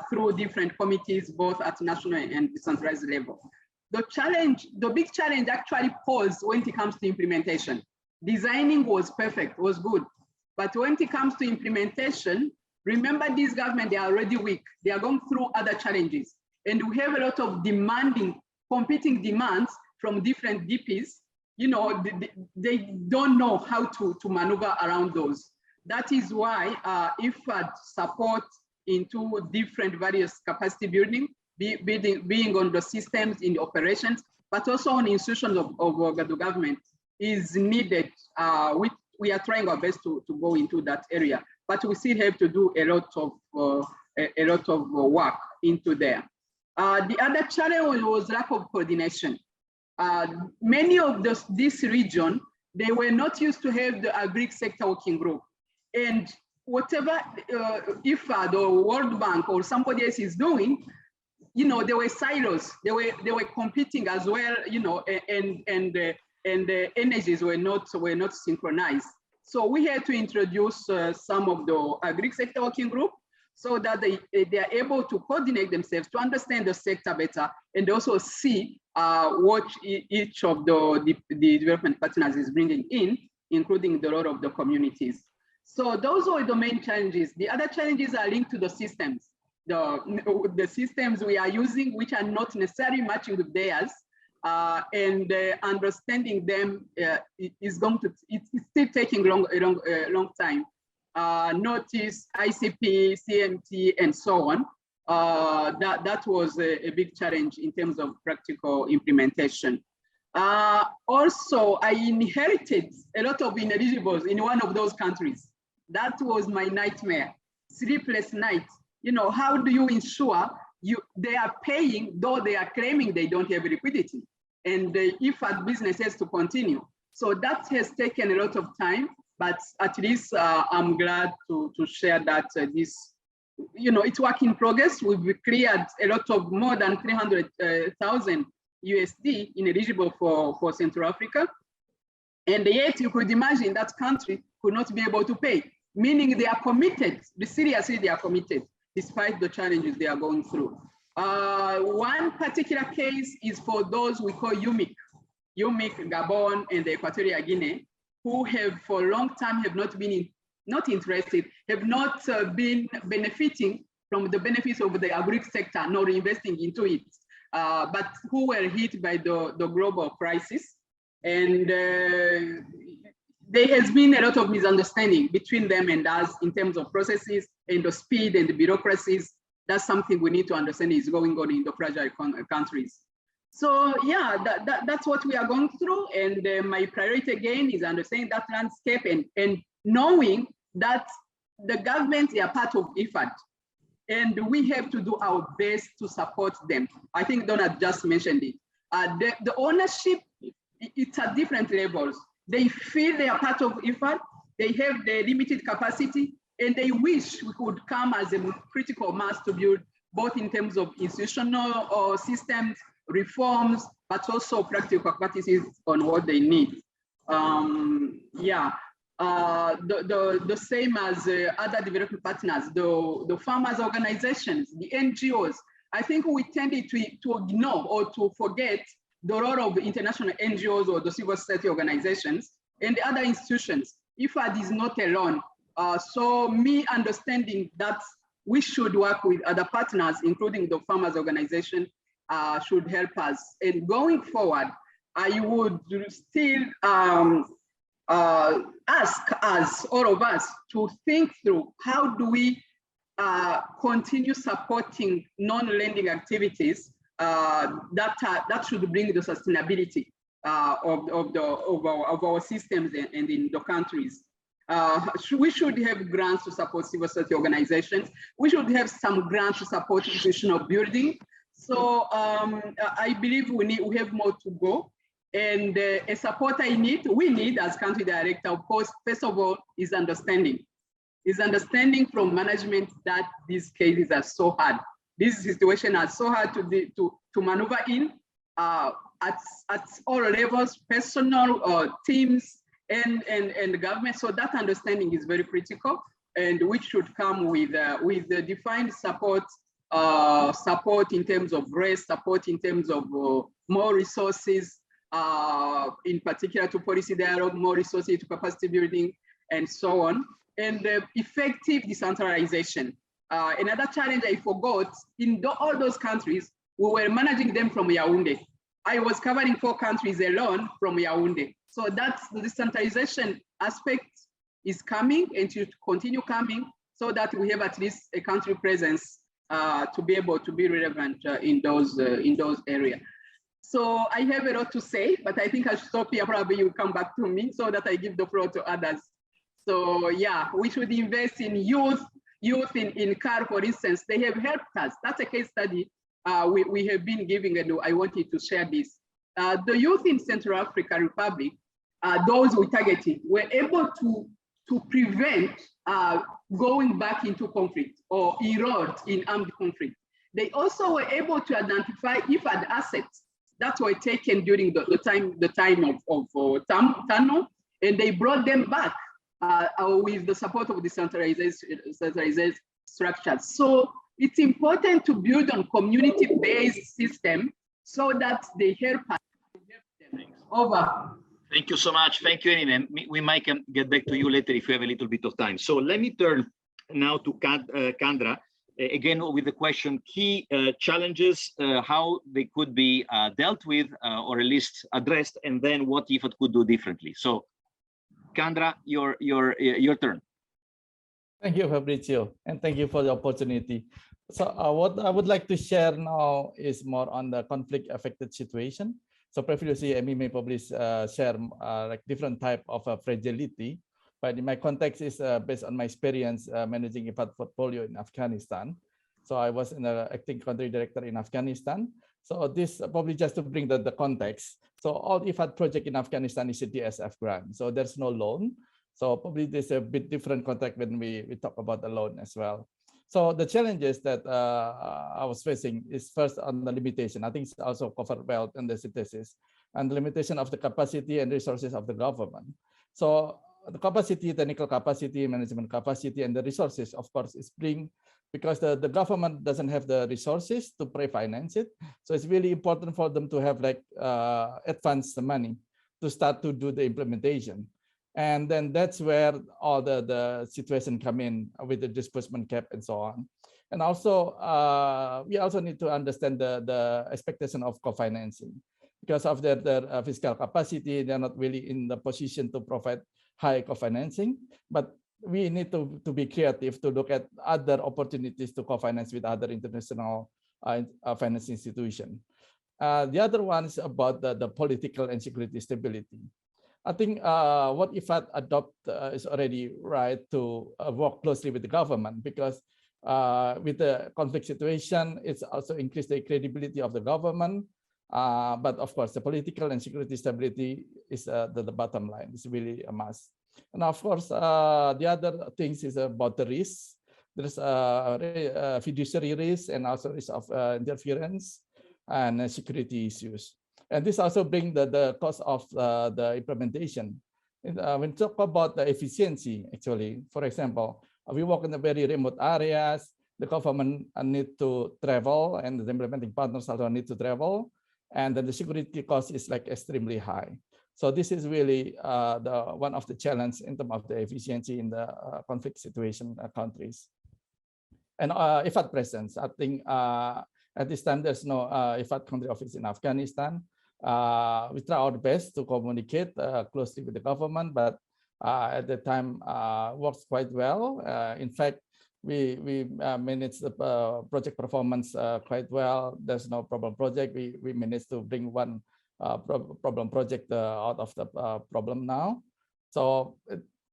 through different committees, both at national and decentralized level. The big challenge actually posed when it comes to implementation. Designing was perfect, was good, but when it comes to implementation, remember these government, they are already weak. They are going through other challenges, and we have a lot of competing demands from different DPs. You know, they don't know how to maneuver around those. That is why IFAD support into different various capacity building, being on the systems in the operations, but also on institutions of the government is needed. We are trying our best to go into that area, but we still have to do a lot of work into there. The other challenge was lack of coordination. Many of this region, they were not used to have the agri sector working group. And whatever IFAD or World Bank or somebody else is doing, you know, there were silos. They were competing as well, you know, and the energies were not synchronized. So we had to introduce some of the agri sector working group so that they are able to coordinate themselves to understand the sector better and also see what each of the development partners is bringing in, including the role of the communities. So those were the main challenges. The other challenges are linked to the systems. The systems we are using, which are not necessarily matching with theirs, and understanding them it's still taking a long time. Notice, ICP, CMT, and so on. That was a big challenge in terms of practical implementation. Also, I inherited a lot of ineligibles in one of those countries. That was my nightmare, sleepless nights. You know, how do you ensure they are paying, though they are claiming they don't have liquidity, and the IFAD business has to continue. So that has taken a lot of time, but at least I'm glad to share that this, you know, it's work in progress. We've cleared a lot of more than 300,000 USD ineligible for Central Africa. And yet you could imagine that country could not be able to pay, meaning they are committed, seriously they are committed, despite the challenges they are going through. One particular case is for those we call UMIC, Gabon, and the Equatorial Guinea, who have for a long time have not been interested, have not been benefiting from the benefits of the agri sector, nor investing into it, but who were hit by the global crisis. And there has been a lot of misunderstanding between them and us in terms of processes and the speed and the bureaucracies. That's something we need to understand is going on in the fragile countries. So yeah, that's what we are going through. And my priority again is understanding that landscape and knowing that the governments are part of IFAD. And we have to do our best to support them. I think Donald just mentioned it. The ownership, it's at different levels. They feel they are part of IFAD, they have the limited capacity, and they wish we could come as a critical mass to build both in terms of institutional or systems reforms, but also practical practices on what they need. The same as other development partners, the farmers' organizations, the NGOs. I think we tended to ignore or to forget the role of the international NGOs or the civil society organizations and the other institutions. IFAD is not alone. So me understanding that we should work with other partners, including the farmers' organization, should help us. And going forward, I would still ask us, all of us, to think through how do we continue supporting non-lending activities that should bring the sustainability of our systems and in the countries. We should have grants to support civil society organizations. We should have some grants to support institutional building. So I believe we have more to go. And a support we need as country director, of course, first of all, is understanding. Is understanding from management that these cases are so hard. This situation are so hard to maneuver in at all levels, personal teams and government. So that understanding is very critical, and which should come with the defined support in terms of race, support in terms of more resources, in particular to policy dialogue, more resources to capacity building, and so on. And effective decentralization. Another challenge I forgot, in all those countries, we were managing them from Yaoundé. I was covering 4 countries alone from Yaoundé. So that's the decentralization aspect is coming and should continue coming so that we have at least a country presence to be able to be relevant in those areas. So I have a lot to say, but I think I should stop here. Probably you come back to me so that I give the floor to others. So yeah, we should invest in youth in CAR, for instance. They have helped us. That's a case study we have been giving, and I wanted to share this. The youth in Central African Republic, those we targeted, were able to prevent going back into conflict or erode in armed conflict. They also were able to identify IFAD assets that were taken during the time of Tano, and they brought them back with the support of decentralized structures. So it's important to build on community-based system so that they help us. Over. Thank you so much. Thank you, Enine. We might get back to you later if we have a little bit of time. So let me turn now to Kandra, again with the question, key challenges, how they could be dealt with or at least addressed, and then what IFAD could do differently. So Kandra, your turn. Thank you, Fabrizio, and thank you for the opportunity. So what I would like to share now is more on the conflict-affected situation. So previously, Amy may probably share like different type of fragility, but in my context is based on my experience managing IFAD portfolio in Afghanistan. So I was an acting country director in Afghanistan. So this probably just to bring the context. So all IFAD project in Afghanistan is a DSF grant. So there's no loan. So probably there's a bit different context when we talk about the loan as well. So the challenges that I was facing is first on the limitation. I think it's also covered well in the synthesis, and the limitation of the capacity and resources of the government. So the capacity, technical capacity, management capacity, and the resources, of course, is because the government doesn't have the resources to pre-finance it. So it's really important for them to have like advance the money to start to do the implementation. And then that's where all the situation come in with the disbursement cap and so on. And also, we also need to understand the expectation of co-financing. Because of their fiscal capacity, they're not really in the position to provide high co-financing. But we need to be creative to look at other opportunities to co-finance with other international finance institutions. The other one is about the political and security stability. I think what IFAD adopt is already right to work closely with the government, because with the conflict situation, it's also increased the credibility of the government. But of course, the political and security stability is the bottom line. It's really a must. And of course, the other things is about the risks. there's fiduciary risk and also risk of interference and security issues. And this also brings the cost of the implementation. When we talk about the efficiency, actually, for example, we work in the very remote areas, the government need to travel and the implementing partners also need to travel. And then the security cost is like extremely high. So this is really one of the challenges in terms of the efficiency in the conflict situation countries. And IFAD presence, I think at this time there's no IFAD country office in Afghanistan. We try our best to communicate closely with the government, but at the time works quite well. In fact, we manage the project performance quite well. There's no problem project. We managed to bring one problem project out of the problem now. So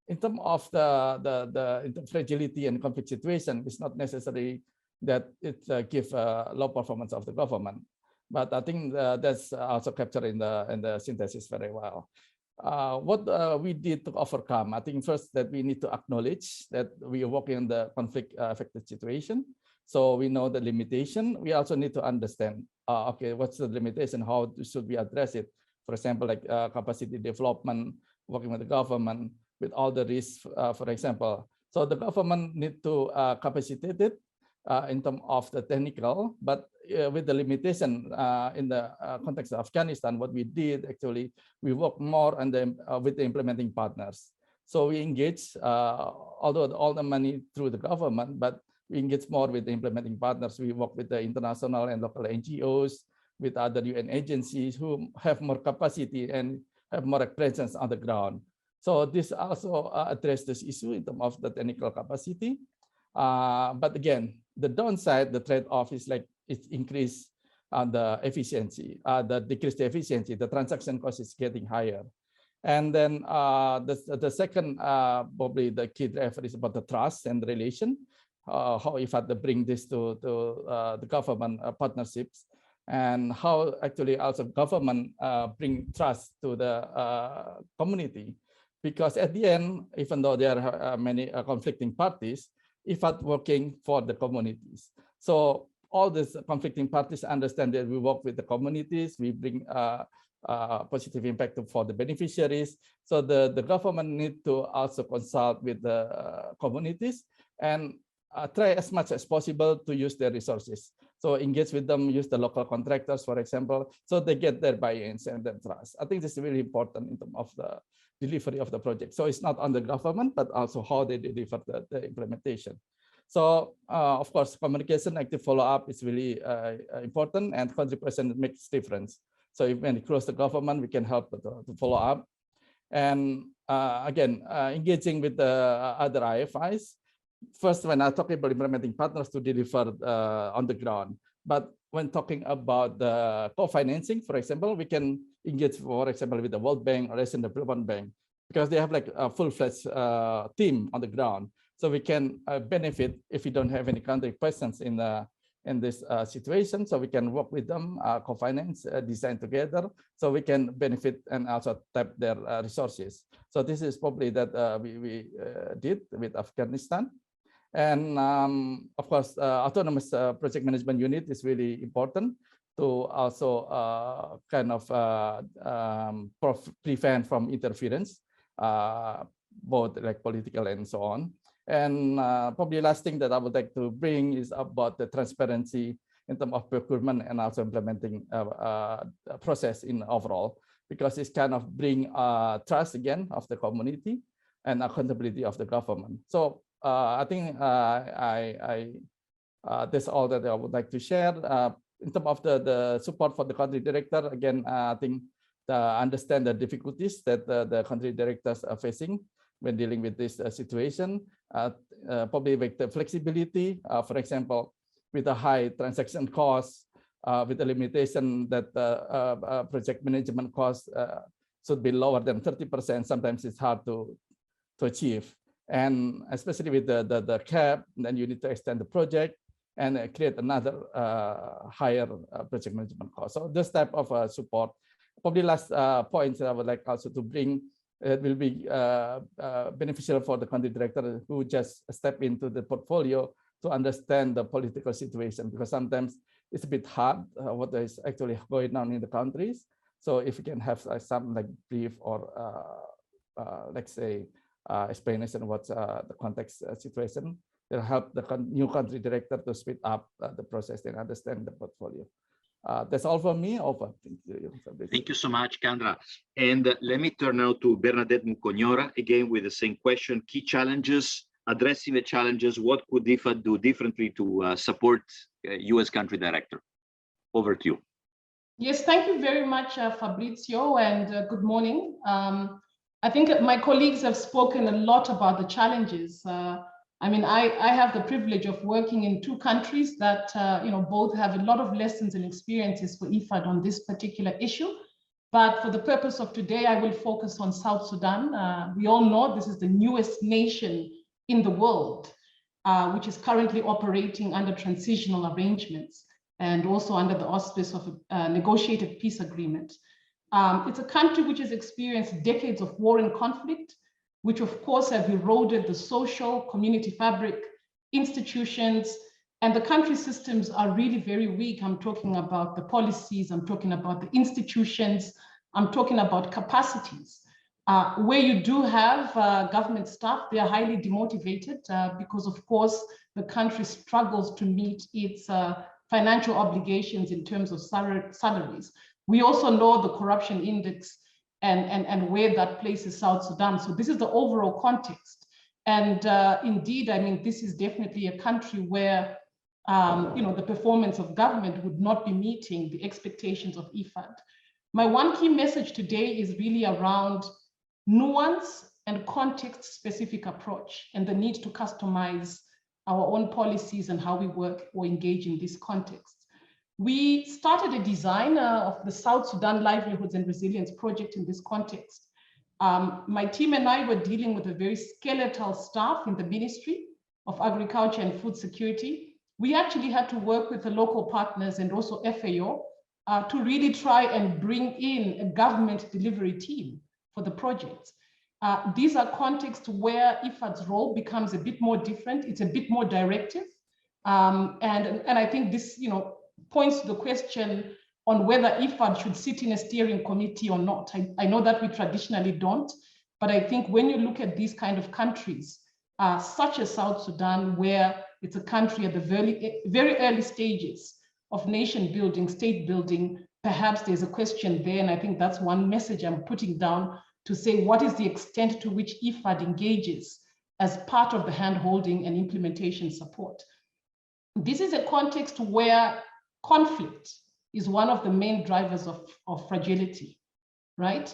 in terms of the fragility and conflict situation, it's not necessary that it gives low performance of the government. But I think that's also captured in the synthesis very well. What we did to overcome, I think first that we need to acknowledge that we are working in the conflict affected situation. So we know the limitation. We also need to understand, okay, what's the limitation? How should we address it? For example, like capacity development, working with the government, with all the risks, for example. So the government need to capacitate it in terms of the technical, but with the limitation in the context of Afghanistan, what we did actually, we work more on with the implementing partners. So we engage, although all the money through the government, but we engage more with the implementing partners. We work with the international and local NGOs, with other UN agencies who have more capacity and have more presence on the ground. So this also addresses this issue in terms of the technical capacity. But again, the downside, the trade-off is like it increase the efficiency, the decrease the efficiency, the transaction cost is getting higher. And then the second, probably the key driver is about the trust and relation, how IFAD bring this to the government partnerships, and how actually also government bring trust to the community. Because at the end, even though there are many conflicting parties, IFAD working for the communities. So all these conflicting parties understand that we work with the communities, we bring positive impact for the beneficiaries. So the government need to also consult with the communities and try as much as possible to use their resources. So engage with them, use the local contractors, for example, so they get their buy-ins and their trust. I think this is really important in terms of the delivery of the project. So it's not on the government, but also how they deliver the implementation. So of course, communication, active follow-up is really important, and contribution makes difference. So if when we close the government, we can help to follow up. And again, engaging with the other IFIs. First, when I talk about implementing partners to deliver on the ground, but when talking about the co-financing, for example, we can engage, for example, with the World Bank or Asian Development Bank, because they have like a full-fledged team on the ground. So we can benefit if we don't have any country presence in this situation. So we can work with them, co-finance, design together, so we can benefit and also tap their resources. So this is probably that we did with Afghanistan. And of course, autonomous project management unit is really important to also kind of prevent from interference, both like political and so on. And probably last thing that I would like to bring is about the transparency in terms of procurement and also implementing process in overall, because it's kind of bring trust again of the community and accountability of the government. So I think that's all that I would like to share. In terms of the support for the country director, again, I think understand the difficulties that the country directors are facing when dealing with this situation, probably with the flexibility, for example, with the high transaction costs, with the limitation that project management costs should be lower than 30%. Sometimes it's hard to achieve. And especially with the cap, then you need to extend the project and create another higher project management cost. So this type of support. Probably last points I would like also to bring it will be beneficial for the country director who just step into the portfolio to understand the political situation, because sometimes it's a bit hard what is actually going on in the countries. So if you can have some like brief or let's say explanation of what's the context situation, it'll help the new country director to speed up the process and understand the portfolio. That's all for me. Over. Thank you so much, Kandra. And let me turn now to Bernadette Muconora, again with the same question: key challenges, addressing the challenges, what could IFAD do differently to support US country director? Over to you. Yes, thank you very much, Fabrizio, and good morning. I think my colleagues have spoken a lot about the challenges. I mean, I have the privilege of working in two countries that both have a lot of lessons and experiences for IFAD on this particular issue. But for the purpose of today, I will focus on South Sudan. We all know this is the newest nation in the world, which is currently operating under transitional arrangements and also under the auspice of a negotiated peace agreement. It's a country which has experienced decades of war and conflict, which of course have eroded the social community fabric, institutions, and the country systems are really very weak. I'm talking about the policies, I'm talking about the institutions, I'm talking about capacities. Where you do have government staff, they are highly demotivated because of course the country struggles to meet its financial obligations in terms of salaries. We also know the corruption index and where that places South Sudan. So this is the overall context. And indeed, I mean, this is definitely a country where the performance of government would not be meeting the expectations of IFAD. My one key message today is really around nuance and context-specific approach and the need to customize our own policies and how we work or engage in this context. We started a design of the South Sudan Livelihoods and Resilience Project in this context. My team and I were dealing with a very skeletal staff in the Ministry of Agriculture and Food Security. We actually had to work with the local partners and also FAO to really try and bring in a government delivery team for the project. These are contexts where IFAD's role becomes a bit more different. It's a bit more directive. And I think this, points to the question on whether IFAD should sit in a steering committee or not. I know that we traditionally don't, but I think when you look at these kind of countries, such as South Sudan, where it's a country at the very early stages of nation building, state building, perhaps there's a question there. And I think that's one message I'm putting down to say, what is the extent to which IFAD engages as part of the hand-holding and implementation support? This is a context where conflict is one of the main drivers of fragility, right?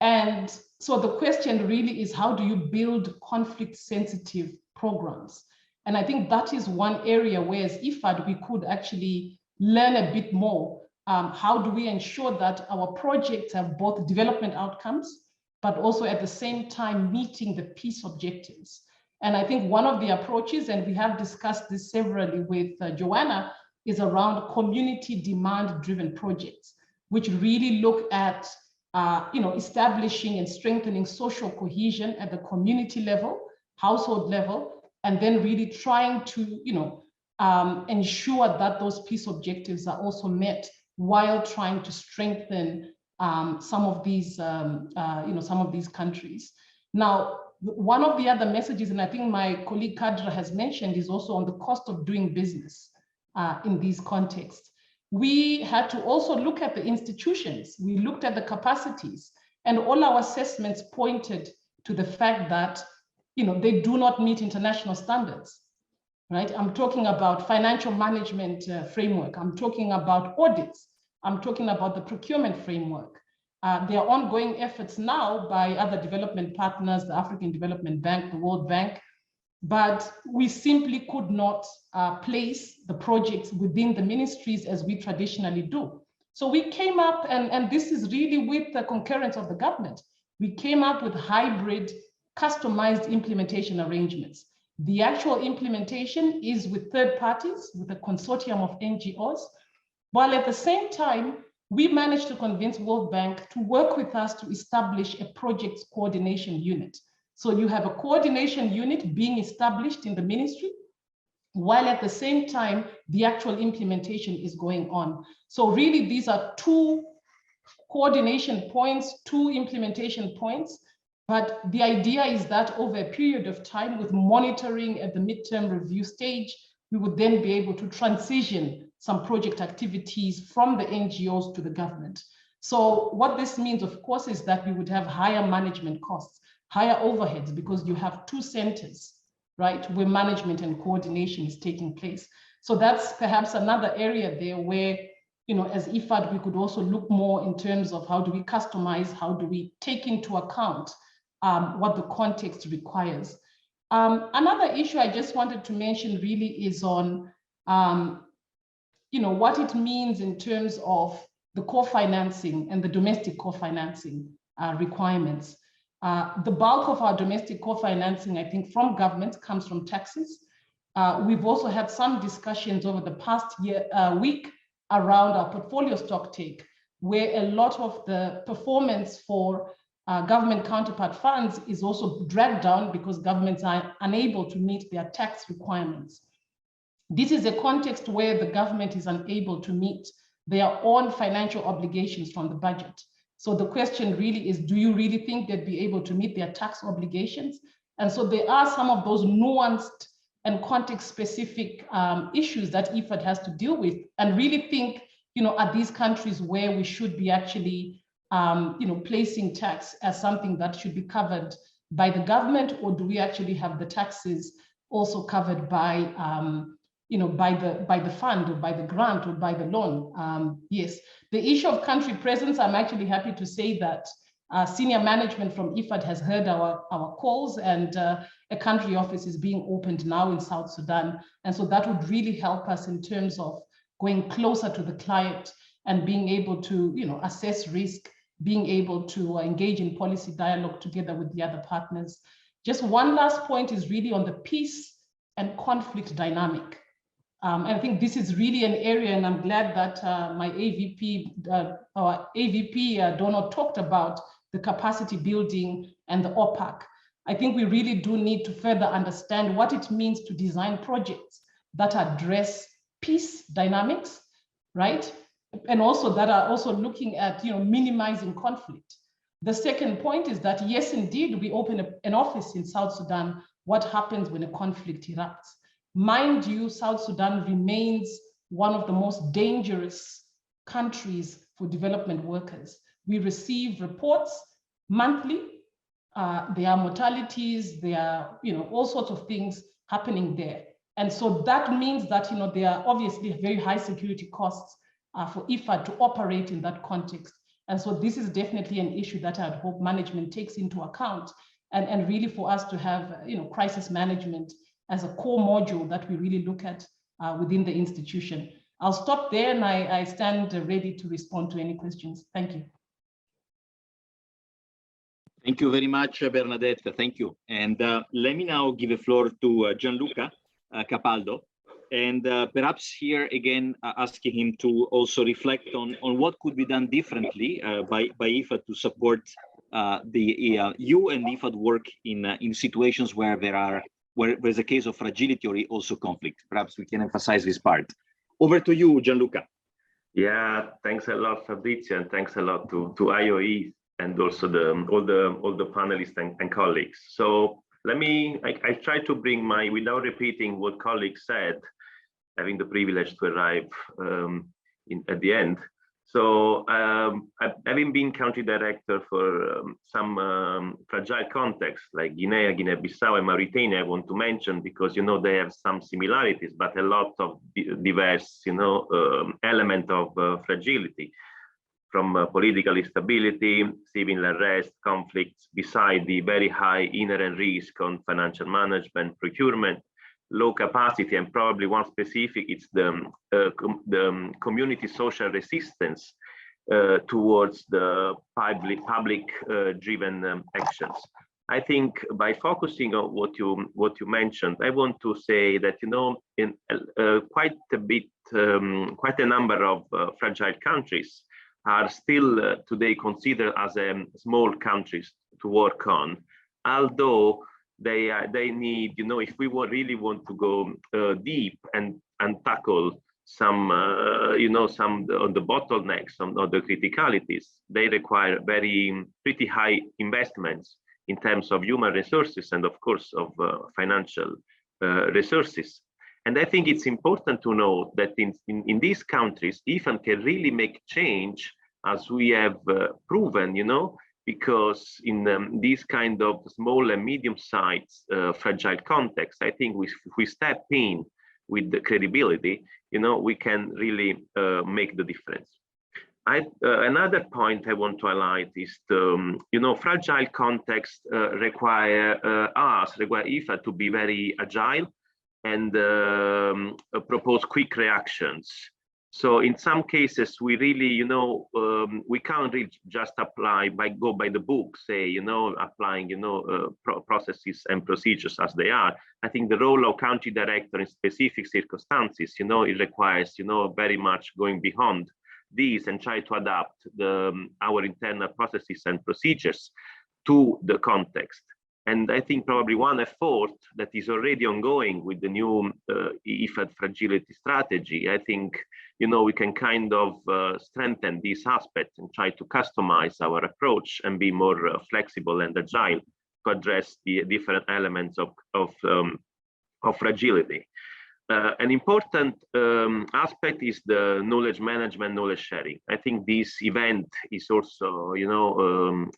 And so the question really is, how do you build conflict-sensitive programs? And I think that is one area where as IFAD, we could actually learn a bit more. How do we ensure that our projects have both development outcomes, but also at the same time meeting the peace objectives? And I think one of the approaches, and we have discussed this severally with Joanna, is around community demand-driven projects, which really look at establishing and strengthening social cohesion at the community level, household level, and then really trying to ensure that those peace objectives are also met while trying to strengthen some of these countries. Now, one of the other messages, and I think my colleague Kadra has mentioned, is also on the cost of doing business in these contexts. We had to also look at the institutions. We looked at the capacities, and all our assessments pointed to the fact that they do not meet international standards, right? I'm talking about financial management framework. I'm talking about audits. I'm talking about the procurement framework. There are ongoing efforts now by other development partners, the African Development Bank, the World Bank, but we simply could not place the projects within the ministries as we traditionally do. So we came up, and this is really with the concurrence of the government, we came up with hybrid customized implementation arrangements. The actual implementation is with third parties, with a consortium of NGOs, while at the same time, we managed to convince World Bank to work with us to establish a projects coordination unit. So you have a coordination unit being established in the ministry, while at the same time, the actual implementation is going on. So really, these are two coordination points, two implementation points. But the idea is that over a period of time, with monitoring at the midterm review stage, we would then be able to transition some project activities from the NGOs to the government. So what this means, of course, is that we would have higher management costs, higher overheads, because you have two centers, right, where management and coordination is taking place. So that's perhaps another area there where, you know, as IFAD, we could also look more in terms of how do we customize, how do we take into account what the context requires. Another issue I just wanted to mention really is on, you know, what it means in terms of the co-financing and the domestic co-financing requirements. The bulk of our domestic co-financing, I think, from government comes from taxes. We've also had some discussions over the past week around our portfolio stock take, where a lot of the performance for government counterpart funds is also dragged down because governments are unable to meet their tax requirements. This is a context where the government is unable to meet their own financial obligations from the budget. So the question really is, do you really think they'd be able to meet their tax obligations? And so there are some of those nuanced and context-specific issues that IFAD has to deal with, and really think, you know, are these countries where we should be actually, you know, placing tax as something that should be covered by the government, or do we actually have the taxes also covered by, you know, by the fund or by the grant or by the loan? Yes, the issue of country presence, I'm actually happy to say that senior management from IFAD has heard our calls, and a country office is being opened now in South Sudan. And so that would really help us in terms of going closer to the client and being able to, you know, assess risk, being able to engage in policy dialogue together with the other partners. Just one last point is really on the peace and conflict dynamic. And I think this is really an area, and I'm glad that my our AVP, Donald, talked about the capacity building and the OPAC. I think we really do need to further understand what it means to design projects that address peace dynamics, right? And also that are also looking at, you know, minimizing conflict. The second point is that, yes, indeed, we open an office in South Sudan. What happens when a conflict erupts? Mind you, South Sudan remains one of the most dangerous countries for development workers. We receive reports monthly. There are mortalities, there are, you know, all sorts of things happening there. And so that means that, you know, there are obviously very high security costs for IFAD to operate in that context. And so this is definitely an issue that I'd hope management takes into account, and really for us to have, you know, crisis management as a core module that we really look at within the institution. I'll stop there, and I stand ready to respond to any questions. Thank you. Thank you very much, Bernadette. Thank you. And let me now give the floor to Gianluca Capaldo, and perhaps here again asking him to also reflect on what could be done differently by IFAD to support the EU and IFAD work in situations where there's a case of fragility or also conflict. Perhaps we can emphasize this part. Over to you, Gianluca. Yeah, thanks a lot, Fabrizio, and thanks a lot to IOE and also all the panelists and colleagues. So I try to bring without repeating what colleagues said, having the privilege to arrive at the end. So having been country director for some fragile contexts like Guinea, Guinea-Bissau, and Mauritania, I want to mention, because, you know, they have some similarities, but a lot of diverse, you know, element of fragility, from political instability, civil unrest, conflicts, beside the very high inherent risk on financial management, procurement, low capacity, and probably one specific, it's the community social resistance towards the public driven actions. I think by focusing on what you mentioned, I want to say that, you know, in quite a number of fragile countries, are still today considered as small countries to work on, although they need, you know, if we really want to go deep and tackle some, you know, some of the bottlenecks, some of the criticalities, they require pretty high investments in terms of human resources and, of course, of financial resources. And I think it's important to know that in these countries, IFAD can really make change, as we have proven, you know, because in these kind of small and medium-sized fragile context, I think if we step in with the credibility, you know, we can really make the difference. Another point I want to highlight is the, you know, fragile context require IFAD to be very agile and propose quick reactions. So in some cases, we really, you know, we can't really just go by the book, say, you know, applying, you know, processes and procedures as they are. I think the role of country director in specific circumstances, you know, it requires, you know, very much going beyond these and try to adapt our internal processes and procedures to the context. And I think probably one effort that is already ongoing with the new IFAD fragility strategy, I think, you know, we can kind of strengthen this aspect and try to customize our approach and be more flexible and agile to address the different elements of fragility. An important aspect is the knowledge management, knowledge sharing. I think this event is also, you know,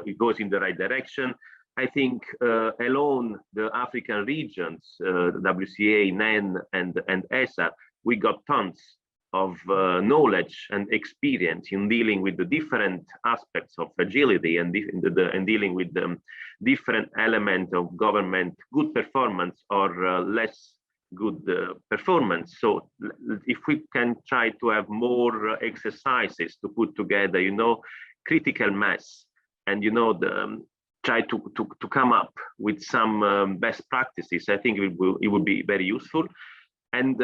it goes in the right direction. I think alone the African regions, WCA, NEN, and ESA, we got tons of knowledge and experience in dealing with the different aspects of fragility and dealing with the different elements of government good performance or less good performance. So if we can try to have more exercises to put together, you know, critical mass and, you know, try to come up with some best practices, I think it would be very useful. And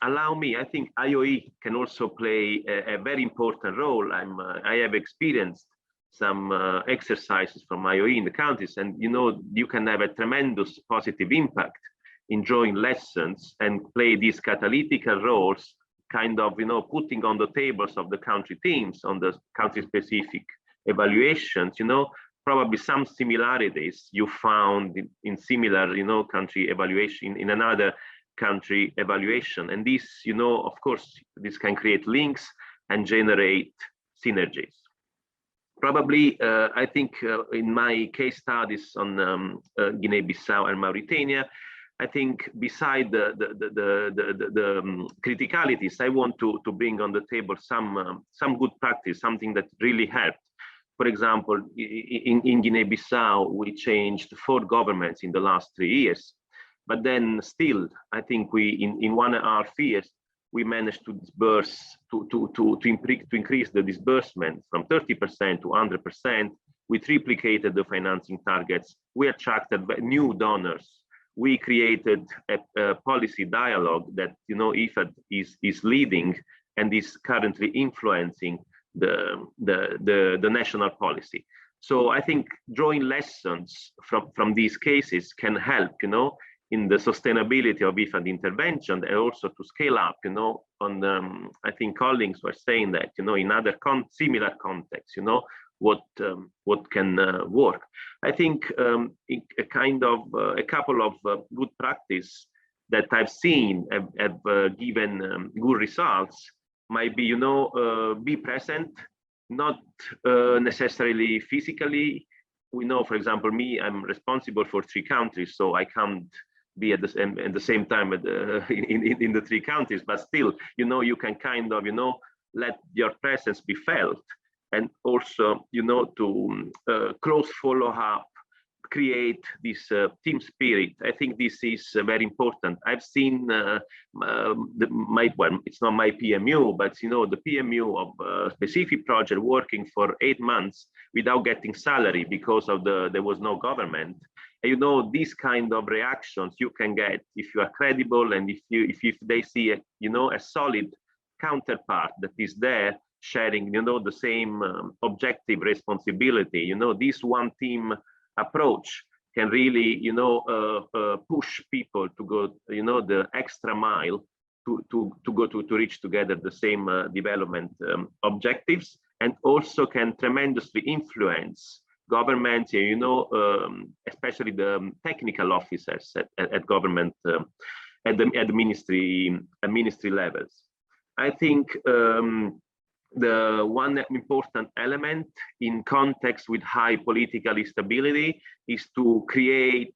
allow me, I think IOE can also play a very important role. I have experienced some exercises from IOE in the countries, and, you know, you can have a tremendous positive impact in drawing lessons and play these catalytic roles, kind of, you know, putting on the tables of the country teams on the country specific evaluations, you know, probably some similarities you found in similar, you know, country evaluation in another country evaluation. And this, you know, of course, this can create links and generate synergies. Probably, I think in my case studies on Guinea-Bissau and Mauritania, I think beside the criticalities, I want to bring on the table some good practice, something that really helped. For example, in Guinea-Bissau, we changed 4 governments in the last 3 years, but then still, I think in 1.5 years, we managed to disburse, to increase the disbursement from 30% to 100%. We triplicated the financing targets. We attracted new donors. We created a policy dialogue that, you know, IFAD is leading and is currently influencing the national policy. So I think drawing lessons from these cases can help, you know, in the sustainability of IFAD intervention and also to scale up, you know, on I think colleagues were saying that, you know, in other similar contexts, you know, what can work. I think a couple of good practice that I've seen have given good results might be, you know, be present, not necessarily physically. We know, for example, I'm responsible for 3 countries, so I can't be at the same time in the 3 countries, but still, you know, you can kind of, you know, let your presence be felt, and also, you know, to close follow-up, create this team spirit. I think this is very important. I've seen it's not my PMU, but, you know, the PMU of a specific project working for 8 months without getting salary because of there was no government. And, you know, these kind of reactions you can get if you are credible and if they see a, you know, a solid counterpart that is there sharing, the same objective responsibility. This one team approach can really, push people to go, the extra mile to reach together the same development objectives, and also can tremendously influence governments, especially the technical officers at government, at the ministry levels. I think the one important element in context with high political instability is to create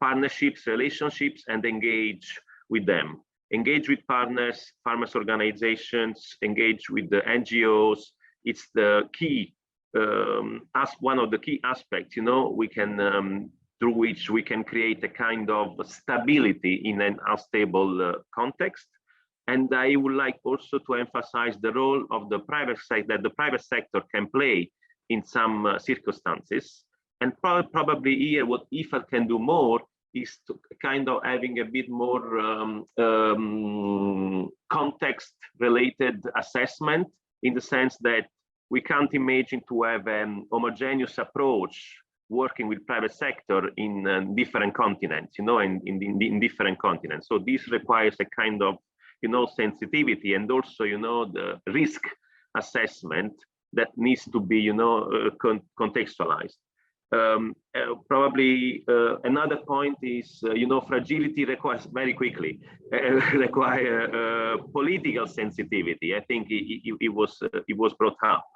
partnerships, relationships, and engage with them. Engage with partners, farmers organizations, engage with the NGOs. It's the key, as one of the key aspects, we can, through which we can create a kind of stability in an unstable context. And I would like also to emphasize the role of the private sector, that the private sector can play in some circumstances. And probably here, what IFAD can do more is to kind of having a bit more context-related assessment, in the sense that we can't imagine to have an homogeneous approach working with private sector in different continents, in different continents. So this requires a kind of, sensitivity, and also, the risk assessment that needs to be, contextualized. Probably another point is, fragility requires very quickly require political sensitivity. I think it was brought up.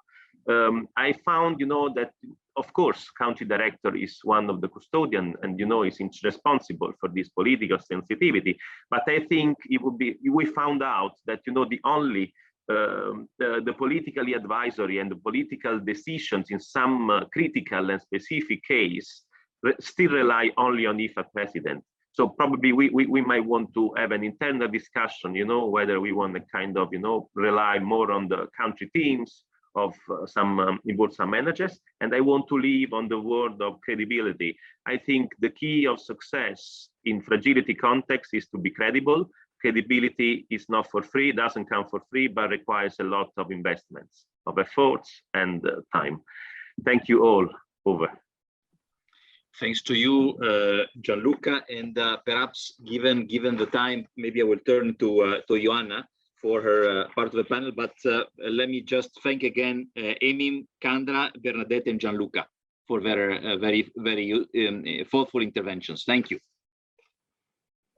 I found, that of course, country director is one of the custodian, and is responsible for this political sensitivity. But I think it would be, we found out that the only the politically advisory and the political decisions in some critical and specific case still rely only on IFAD president. So probably we might want to have an internal discussion, whether we want to kind of, rely more on the country teams of some managers. And I want to leave on the word of credibility. I think the key of success in fragility context is to be credible. Credibility is not for free, doesn't come for free, but requires a lot of investments, of efforts and time. Thank you all. Over. Thanks to you, Gianluca, and perhaps given the time, maybe I will turn to Ioanna for her part of the panel, but let me just thank again Amy, Kandra, Bernadette, and Gianluca for their very thoughtful interventions. Thank you.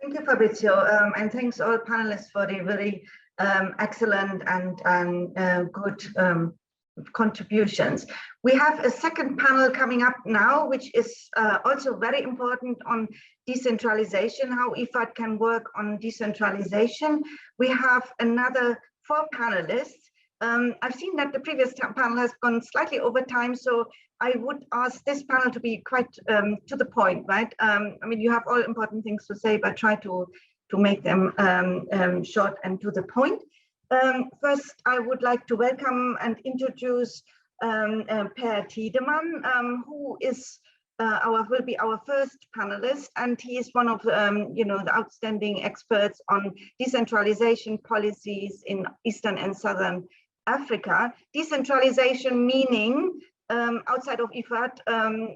Thank you, Fabrizio, and thanks all panelists for the very excellent and good contributions. We have a second panel coming up now, which is also very important on decentralization, how IFAD can work on decentralization. We have another 4 panelists. I've seen that the previous panel has gone slightly over time, so I would ask this panel to be quite to the point, right? I mean, you have all important things to say, but try to make them short and to the point. First, I would like to welcome and introduce Per Tiedemann, who is will be our first panelist, and he is one of the outstanding experts on decentralization policies in Eastern and Southern Africa. Decentralization meaning outside of IFAD,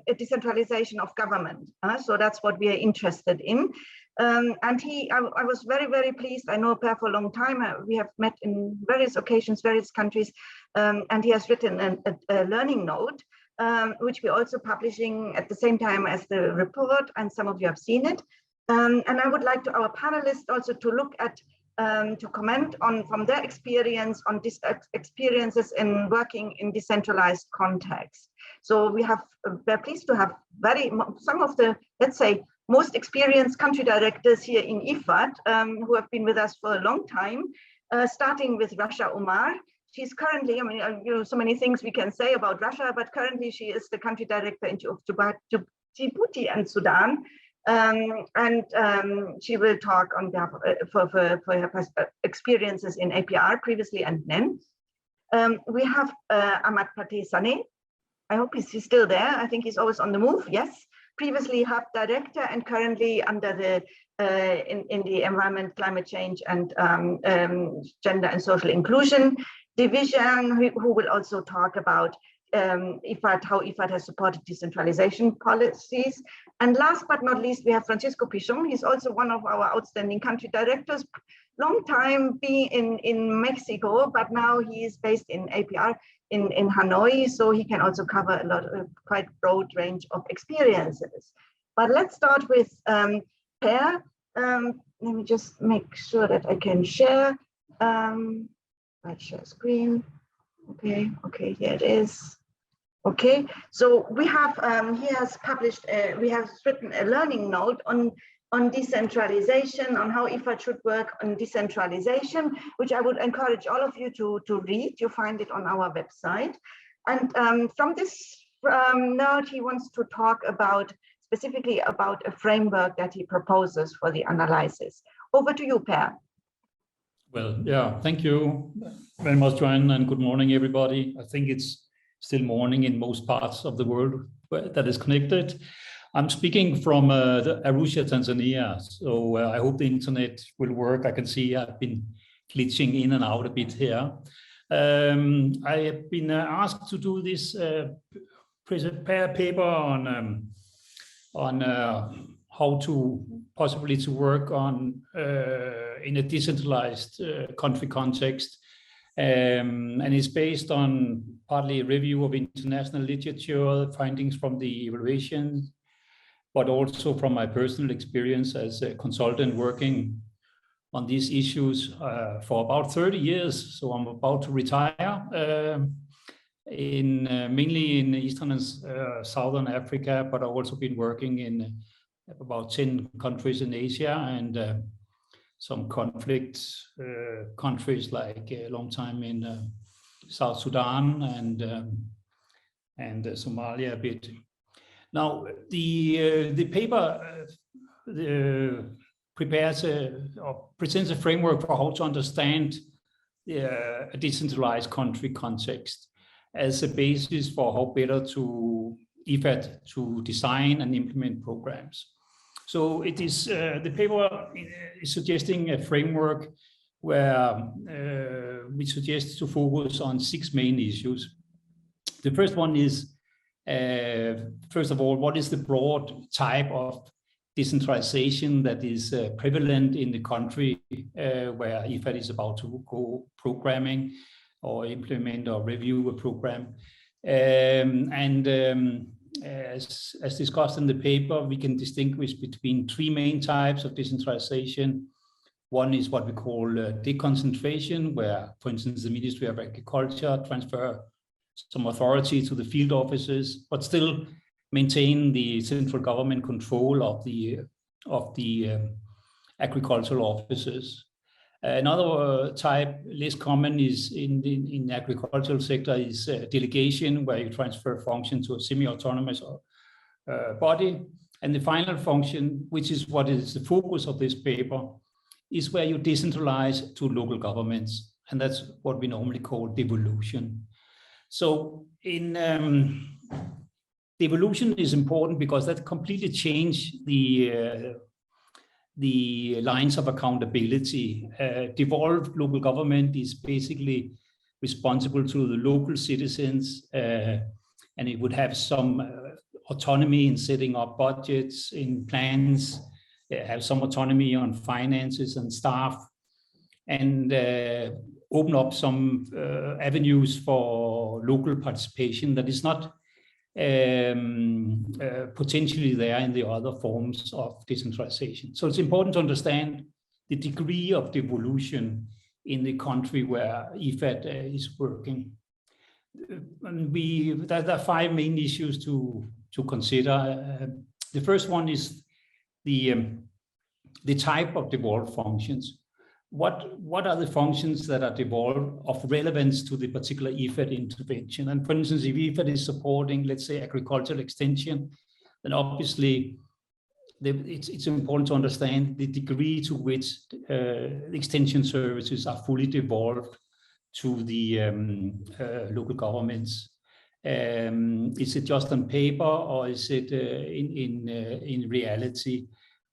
a decentralization of government. So that's what we are interested in. And I was very, very pleased. I know Per for a long time. We have met in various occasions, various countries, and he has written a learning note, which we're also publishing at the same time as the report, and some of you have seen it. And I would like to our panelists also to look at, to comment on from their experience on experiences in working in decentralized context. So we're pleased to have some of the, let's say, most experienced country directors here in IFAD who have been with us for a long time, starting with Rasha Omar. She's currently, I mean, so many things we can say about Russia, but currently she is the country director in Djibouti and Sudan. She will talk on behalf for her experiences in APR previously and then. We have Ahmad Pateh Saneh. I hope he's still there. I think he's always on the move. Yes, previously Hub Director and currently under the in the Environment, Climate Change and Gender and Social Inclusion Division, who will also talk about IFAD, how IFAD has supported decentralization policies. And last but not least, we have Francisco Pichon. He's also one of our outstanding country directors, long time being in Mexico, but now he is based in APR in Hanoi, so he can also cover a lot of quite broad range of experiences. But let's start with Per. Let me just make sure that I can share. Let's share screen. Okay, here it is. Okay, so we have, he has published, we have written a learning note on decentralization, on how IFAD should work on decentralization, which I would encourage all of you to read. You find it on our website. And from this note, he wants to talk specifically about a framework that he proposes for the analysis. Over to you, Per. Well, yeah, thank you very much, Joanne, and good morning, everybody. I think it's still morning in most parts of the world that is connected. I'm speaking from Arusha, Tanzania, so I hope the internet will work. I can see I've been glitching in and out a bit here. I have been asked to do this paper on how to possibly to work on in a decentralized country context. And it's based on partly a review of international literature, findings from the evaluation, but also from my personal experience as a consultant working on these issues for about 30 years. So I'm about to retire mainly in Eastern and Southern Africa, but I've also been working in about 10 countries in Asia and some conflict countries, like a long time in South Sudan and Somalia a bit. Now, the paper presents a framework for how to understand a decentralized country context as a basis for how better to IFAD to design and implement programs. So it is the paper is suggesting a framework where we suggest to focus on 6 main issues. The first one is, first of all, what is the broad type of decentralization that is prevalent in the country where IFAD is about to go programming or implement or review a program. As discussed in the paper, we can distinguish between 3 main types of decentralization. One is what we call deconcentration, where, for instance, the Ministry of Agriculture transfer some authority to the field offices, but still maintain the central government control of the agricultural offices. Another type, less common, is in the agricultural sector, is delegation, where you transfer function to a semi-autonomous body. And the final function, which is what is the focus of this paper, is where you decentralize to local governments. And that's what we normally call devolution. So in devolution is important because that completely changed the lines of accountability. Devolved local government is basically responsible to the local citizens, and it would have some autonomy in setting up budgets, in plans, have some autonomy on finances and staff, and open up some avenues for local participation that is not potentially there in the other forms of decentralization. So it's important to understand the degree of devolution in the country where IFAD is working. And there are 5 main issues to consider. The first one is the type of devolved functions. What are the functions that are devolved of relevance to the particular IFAD intervention? And for instance, if IFAD is supporting, let's say, agricultural extension, then obviously it's important to understand the degree to which extension services are fully devolved to the local governments. Is it just on paper, or is it in reality?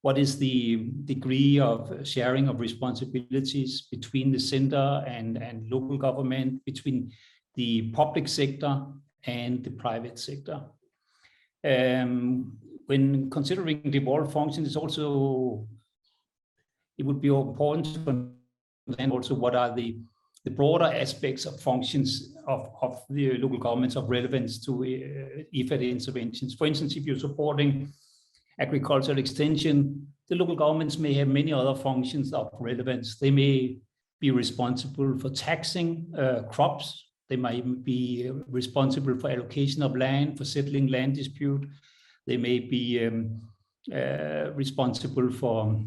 what is the degree of sharing of responsibilities between the center and local government, between the public sector and the private sector. When considering devolved functions, it would be important to understand also what are the broader aspects of functions of the local governments of relevance to IFAD interventions. For instance, if you're supporting agricultural extension, the local governments may have many other functions of relevance. They may be responsible for taxing crops. They might be responsible for allocation of land, for settling land dispute. They may be responsible for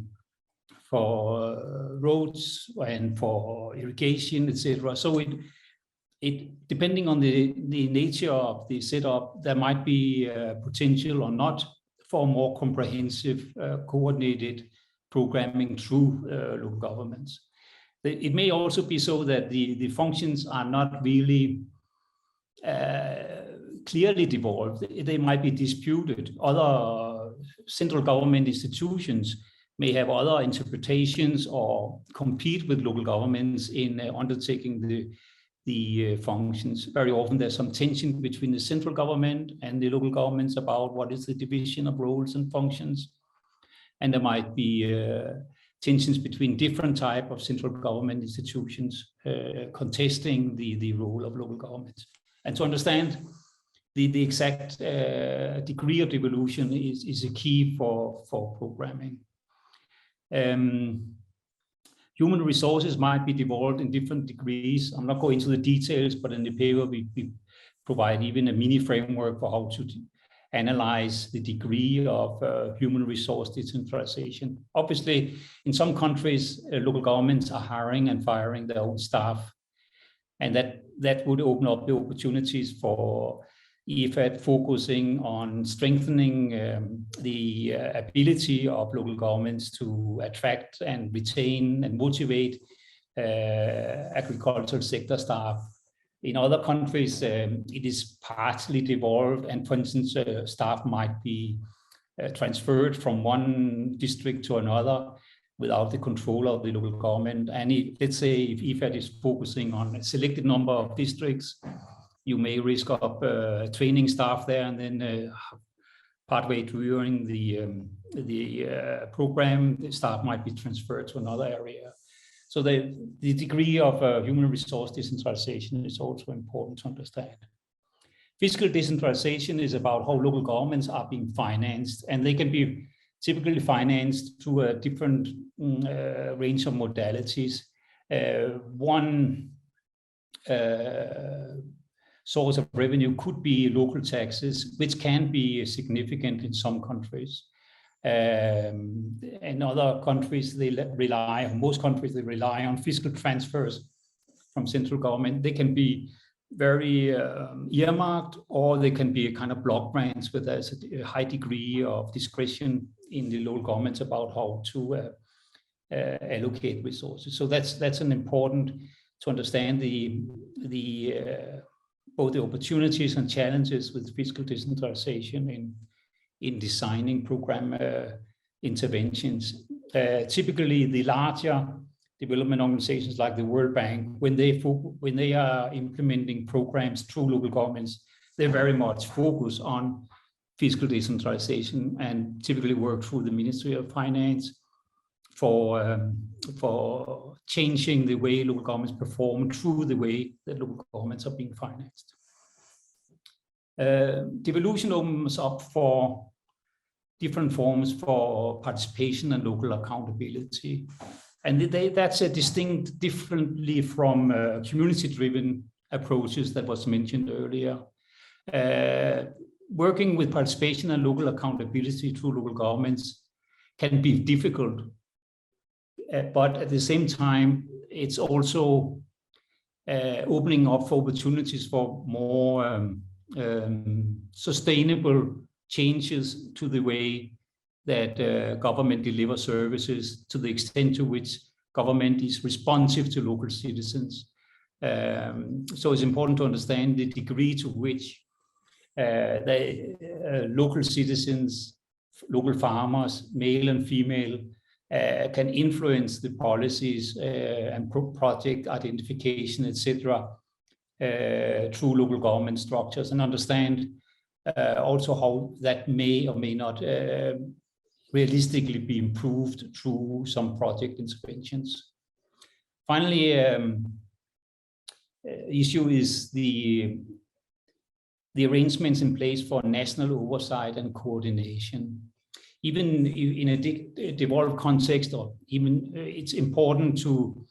roads and for irrigation, etc. So it depending on the nature of the setup, there might be potential or not for more comprehensive, coordinated programming through local governments. It may also be so that the functions are not really clearly devolved. They might be disputed. Other central government institutions may have other interpretations or compete with local governments in undertaking the functions. Very often there's some tension between the central government and the local governments about what is the division of roles and functions. And there might be tensions between different type of central government institutions contesting the role of local governments. And to understand the exact degree of devolution is a key for programming. Human resources might be devolved in different degrees. I'm not going into the details, but in the paper we provide even a mini framework for how to analyze the degree of human resource decentralization. Obviously, in some countries, local governments are hiring and firing their own staff, and that would open up the opportunities for IFAD focusing on strengthening the ability of local governments to attract and retain and motivate agricultural sector staff. In other countries, it is partly devolved, and for instance, staff might be transferred from one district to another without the control of the local government. And let's say if IFAD is focusing on a selected number of districts, you may risk up training staff there, and then partway during the program, the staff might be transferred to another area. So the degree of human resource decentralization is also important to understand. Fiscal decentralization is about how local governments are being financed, and they can be typically financed through a different range of modalities. One source of revenue could be local taxes, which can be significant in some countries. In other countries, most countries rely on fiscal transfers from central government. They can be very earmarked, or they can be a kind of block grants with a high degree of discretion in the local governments about how to allocate resources. So that's an important to understand both the opportunities and challenges with fiscal decentralization in designing program interventions. Typically, the larger development organizations like the World Bank, when they are implementing programs through local governments, they very much focus on fiscal decentralization and typically work through the Ministry of Finance for changing the way local governments perform through the way that local governments are being financed. Devolution opens up for different forms for participation and local accountability. And that's distinct differently from community-driven approaches that was mentioned earlier. Working with participation and local accountability through local governments can be difficult, but at the same time, it's also opening up for opportunities for more sustainable changes to the way that government delivers services, to the extent to which government is responsive to local citizens. So it's important to understand the degree to which local citizens local farmers, male and female, can influence the policies and project identification, etc., through local government structures, and understand also how that may or may not realistically be improved through some project interventions. Finally, issue is the arrangements in place for national oversight and coordination. Even in a devolved context, or even it's important to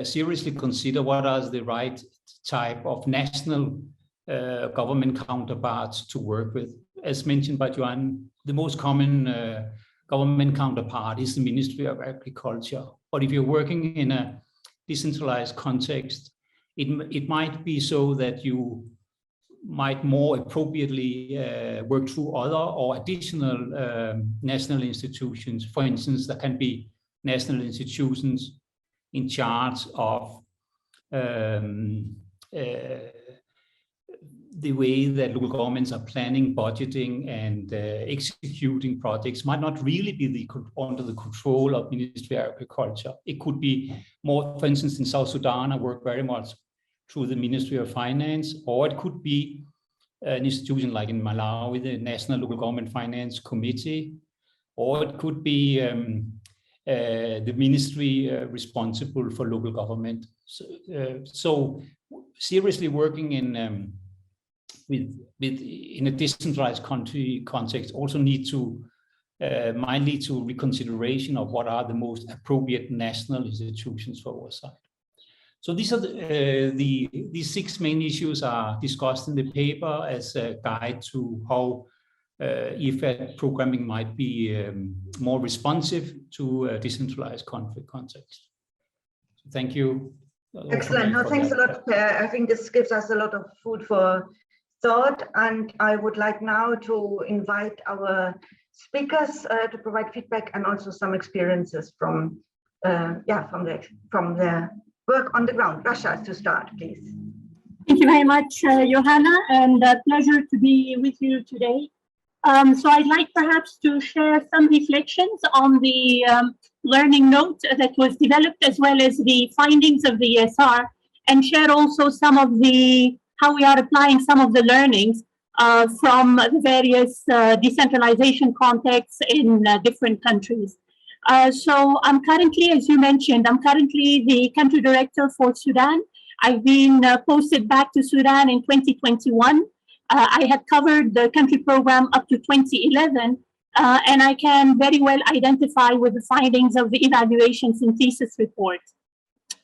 seriously consider what are the right type of national government counterparts to work with. As mentioned by Johan, the most common government counterpart is the Ministry of Agriculture. But if you're working in a decentralized context, it might be so that you might more appropriately work through other or additional national institutions. For instance, there can be national institutions in charge of the way that local governments are planning, budgeting, and executing projects might not really be under the control of Ministry of Agriculture. It could be more, for instance, in South Sudan, I work very much through the Ministry of Finance, or it could be an institution like in Malawi, the National Local Government Finance Committee, or it could be the ministry responsible for local government. So seriously working in in a decentralized country context also need to might lead to reconsideration of what are the most appropriate national institutions for oversight. So these are these 6 main issues are discussed in the paper as a guide to how IFAD programming might be more responsive to a decentralized conflict context. So thank you. Excellent. No, thanks a lot, Per. I think this gives us a lot of food for thought, and I would like now to invite our speakers to provide feedback and also some experiences from the work on the ground. Rasha, to start, please. Thank you very much, Johanna, and a pleasure to be with you today. So I'd like perhaps to share some reflections on the learning note that was developed, as well as the findings of the ESR, and share also some of the how we are applying some of the learnings from the various decentralization contexts in different countries. So I'm currently, as you mentioned, I'm currently the country director for Sudan. I've been posted back to Sudan in 2021. I had covered the country program up to 2011, and I can very well identify with the findings of the evaluation synthesis report.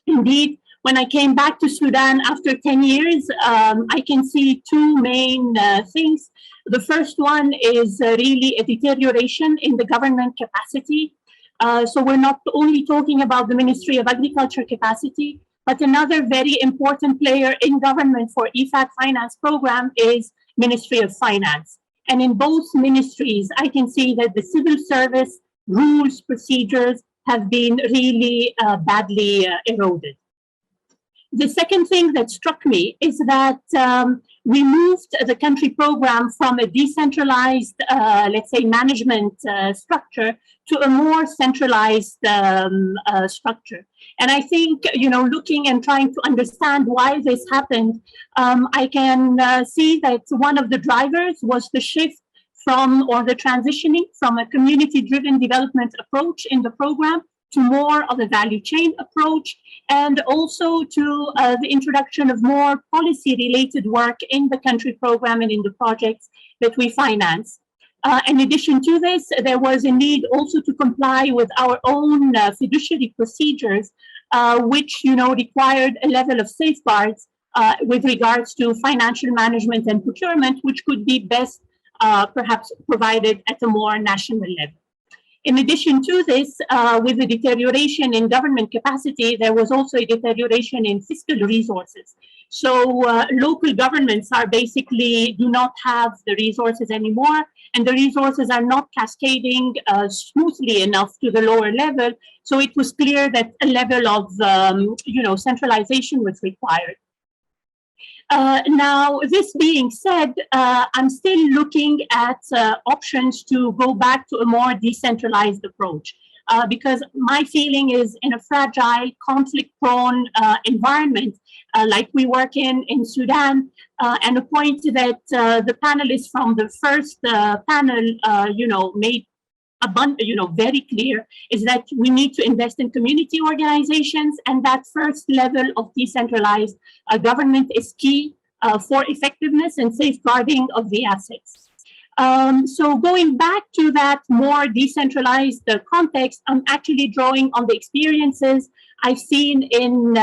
Indeed, when I came back to Sudan after 10 years, I can see 2 main things. The first one is really a deterioration in the government capacity. So we're not only talking about the Ministry of Agriculture capacity, but another very important player in government for IFAD finance program is Ministry of Finance. And in both ministries, I can see that the civil service rules, procedures have been really badly eroded. The second thing that struck me is that we moved the country program from a decentralized, let's say, management structure to a more centralized structure. And I think, you know, looking and trying to understand why this happened, I can see that one of the drivers was the shift from, or the transitioning from a community-driven development approach in the program to more of a value chain approach, and also to the introduction of more policy-related work in the country program and in the projects that we finance. In addition to this, there was a need also to comply with our own fiduciary procedures, which, you know, required a level of safeguards with regards to financial management and procurement, which could be best perhaps provided at a more national level. In addition to this, with the deterioration in government capacity, there was also a deterioration in fiscal resources. So local governments are basically do not have the resources anymore, and the resources are not cascading smoothly enough to the lower level. So it was clear that a level of you know, centralization was required. Now, this being said, I'm still looking at options to go back to a more decentralized approach. Because my feeling is in a fragile, conflict-prone environment, like we work in Sudan, and a point that the panelists from the first panel, made very clear is that we need to invest in community organizations, and that first level of decentralized government is key for effectiveness and safeguarding of the assets. So going back to that more decentralized context, I'm actually drawing on the experiences I've seen in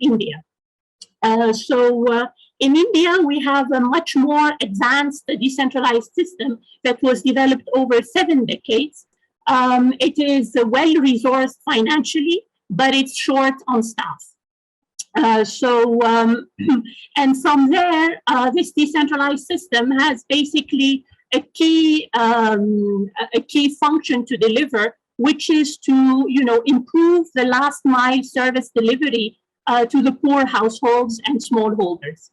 India. In India, we have a much more advanced decentralized system that was developed over 7 decades. It is well-resourced financially, but it's short on staff. And from there, this decentralized system has basically a key function to deliver, which is to improve the last mile service delivery to the poor households and smallholders.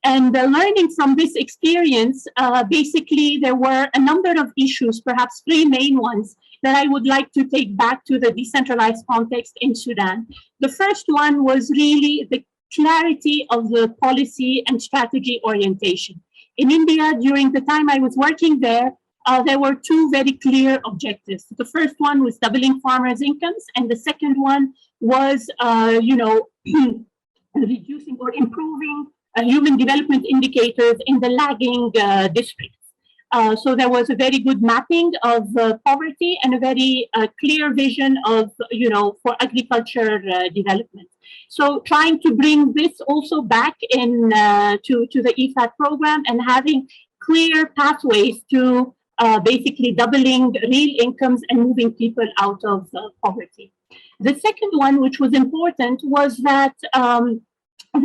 And learning from this experience, basically there were a number of issues, perhaps 3 main ones, that I would like to take back to the decentralized context in Sudan. The first one was really the clarity of the policy and strategy orientation. In India, during the time I was working there were 2 very clear objectives. The first one was doubling farmers' incomes, and the second one was, reducing or improving human development indicators in the lagging districts. So there was a very good mapping of poverty and a very clear vision of, for agriculture development. So trying to bring this also back in to the IFAD program and having clear pathways to basically doubling real incomes and moving people out of poverty. The second one, which was important, was that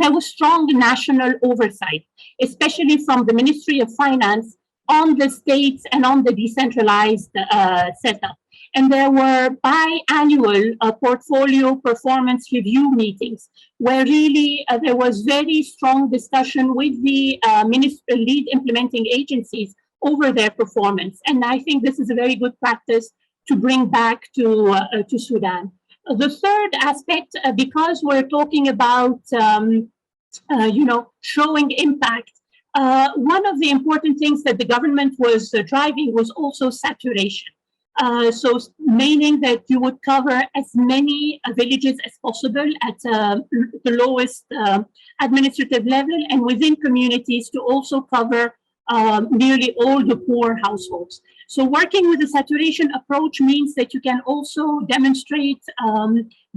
there was strong national oversight, especially from the Ministry of Finance on the states and on the decentralized setup. And there were biannual portfolio performance review meetings where really there was very strong discussion with the lead implementing agencies over their performance. And I think this is a very good practice to bring back to Sudan. The third aspect, because we're talking about, showing impact, one of the important things that the government was driving was also saturation. So meaning that you would cover as many villages as possible at the lowest administrative level, and within communities to also cover nearly all the poor households. So working with the saturation approach means that you can also demonstrate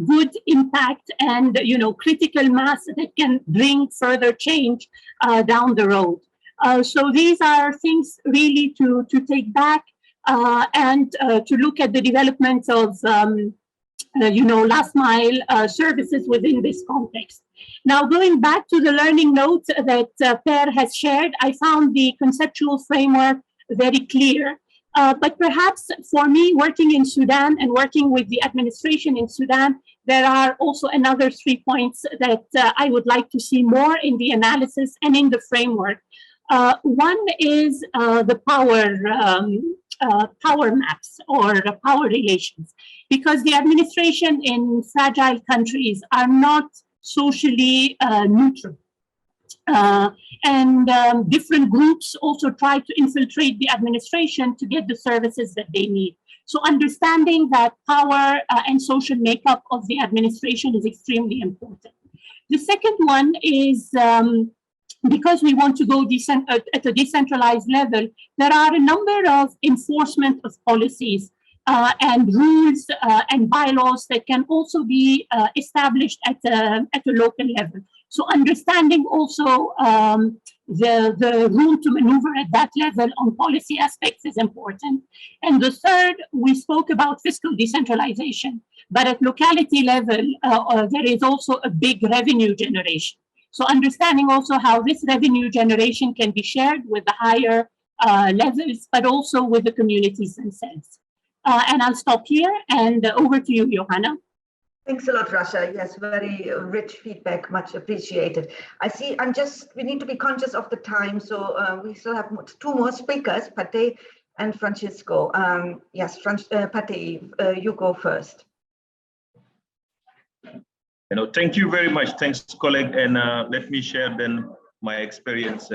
good impact and critical mass that can bring further change down the road. So these are things really to take back and to look at the development of last mile services within this context. Now, going back to the learning note that Per has shared, I found the conceptual framework very clear. But perhaps for me, working in Sudan and working with the administration in Sudan, there are also another 3 points that I would like to see more in the analysis and in the framework. One is the power maps or power relations, because the administration in fragile countries are not socially neutral. And different groups also try to infiltrate the administration to get the services that they need. So understanding that power and social makeup of the administration is extremely important. The second one is because we want to go at a decentralized level, there are a number of enforcement of policies and rules and bylaws that can also be established at a local level. So understanding also the room to maneuver at that level on policy aspects is important. And the third, we spoke about fiscal decentralization, but at locality level, there is also a big revenue generation. So understanding also how this revenue generation can be shared with the higher levels, but also with the communities themselves. And I'll stop here and over to you, Johanna. Thanks a lot, Rasha. Yes, very rich feedback, much appreciated. I see, we need to be conscious of the time. So we still have two more speakers, Pate and Francisco. Yes, Pate, you go first. Thank you very much. Thanks, colleague. And let me share then my experience,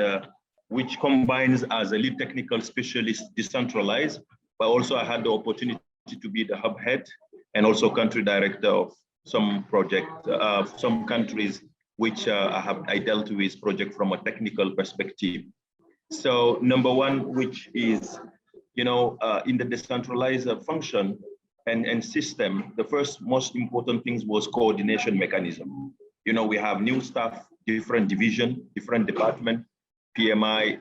which combines as a lead technical specialist, decentralized, but also I had the opportunity to be the hub head and also country director of some project, some countries which I dealt with project from a technical perspective. So number one, which is, in the decentralized function and system, the first most important things was coordination mechanism. We have new staff, different division, different department, PMI,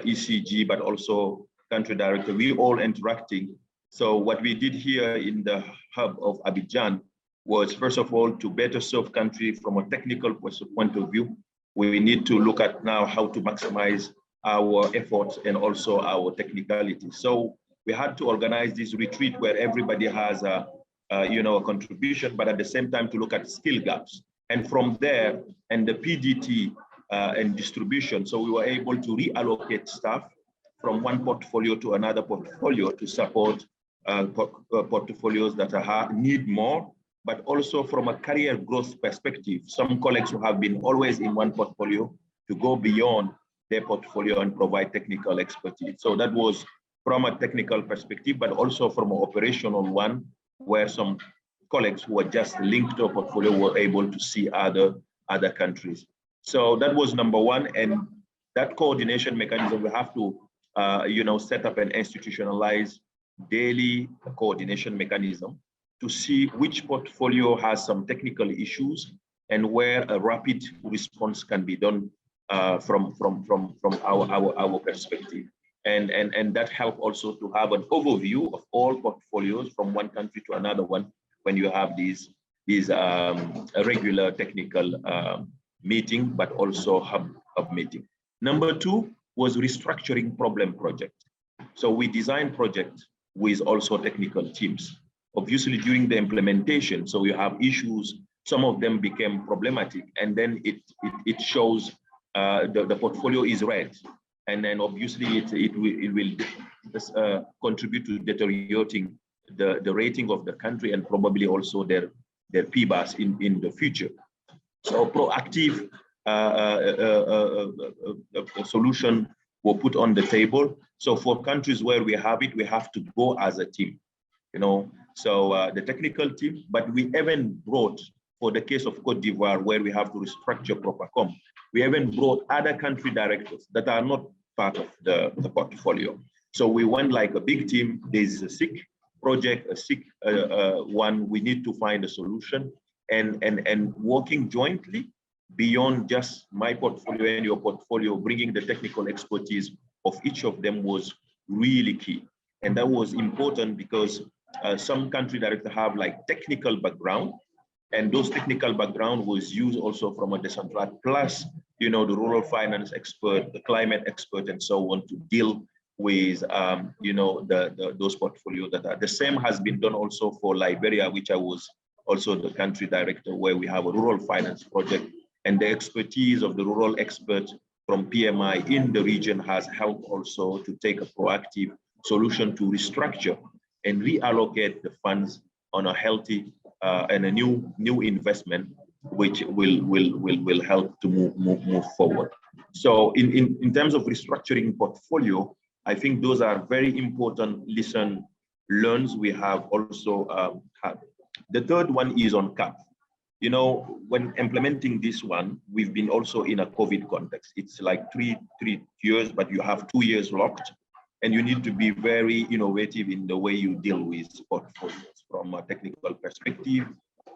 ECG, but also country director, we all interacting. So what we did here in the hub of Abidjan was, first of all, to better serve country from a technical point of view. We need to look at now how to maximize our efforts and also our technicality. So we had to organize this retreat where everybody has a contribution, but at the same time to look at skill gaps. And from there, and the PDT and distribution, so we were able to reallocate staff from one portfolio to another portfolio to support portfolios that need more, but also from a career growth perspective, some colleagues who have been always in one portfolio to go beyond their portfolio and provide technical expertise. So that was from a technical perspective, but also from an operational one, where some colleagues who were just linked to a portfolio were able to see other countries. So that was number one. And that coordination mechanism, we have to set up and institutionalize daily coordination mechanism to see which portfolio has some technical issues and where a rapid response can be done from our perspective. And that helped also to have an overview of all portfolios from one country to another one when you have these regular technical meeting, but also hub meeting. Number two was restructuring problem project. So we designed project with also technical teams. Obviously during the implementation, so you have issues, some of them became problematic, and then it shows the portfolio is red. And then obviously it will contribute to deteriorating the rating of the country and probably also their PBAS in the future. So proactive solution were put on the table. So for countries where we have it, we have to go as a team, So the technical team, but we even brought, for the case of Cote d'Ivoire, where we have to restructure Propacom, we even brought other country directors that are not part of the portfolio. So we went like a big team. There's a sick project, a sick one. We need to find a solution and working jointly beyond just my portfolio and your portfolio, bringing the technical expertise of each of them was really key. And that was important because some country directors have like technical background, and those technical background was used also from a decentralized, plus, the rural finance expert, the climate expert, and so on to deal with, those portfolios that are. The same has been done also for Liberia, which I was also the country director, where we have a rural finance project, and the expertise of the rural expert from PMI in the region has helped also to take a proactive solution to restructure and reallocate the funds on a healthy and a new investment, which will help to move forward. So in terms of restructuring portfolio, I think those are very important lesson learned we have also had. The third one is on CAP. When implementing this one, we've been also in a COVID context. It's like three years, but you have 2 years locked, and you need to be very innovative in the way you deal with portfolios from a technical perspective,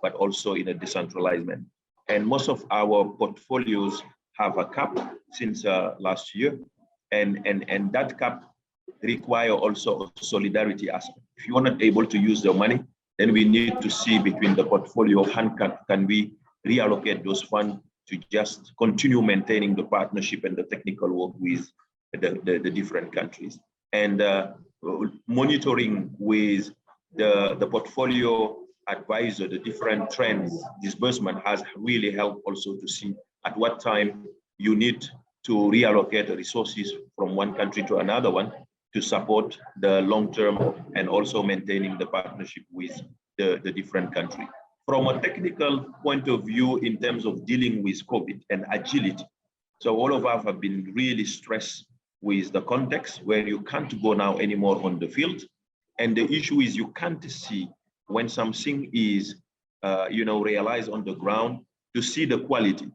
but also in a decentralized manner. And most of our portfolios have a cap since last year, and that cap require also a solidarity aspect. If you are not able to use the money, then we need to see between the portfolio hand can we reallocate those funds to just continue maintaining the partnership and the technical work with the different countries. And monitoring with the portfolio advisor, the different trends, disbursement has really helped also to see at what time you need to reallocate the resources from one country to another one to support the long-term and also maintaining the partnership with the different countries. From a technical point of view, in terms of dealing with COVID and agility, so all of us have been really stressed with the context where you can't go now anymore on the field. And the issue is you can't see when something is, realized on the ground to see the quality.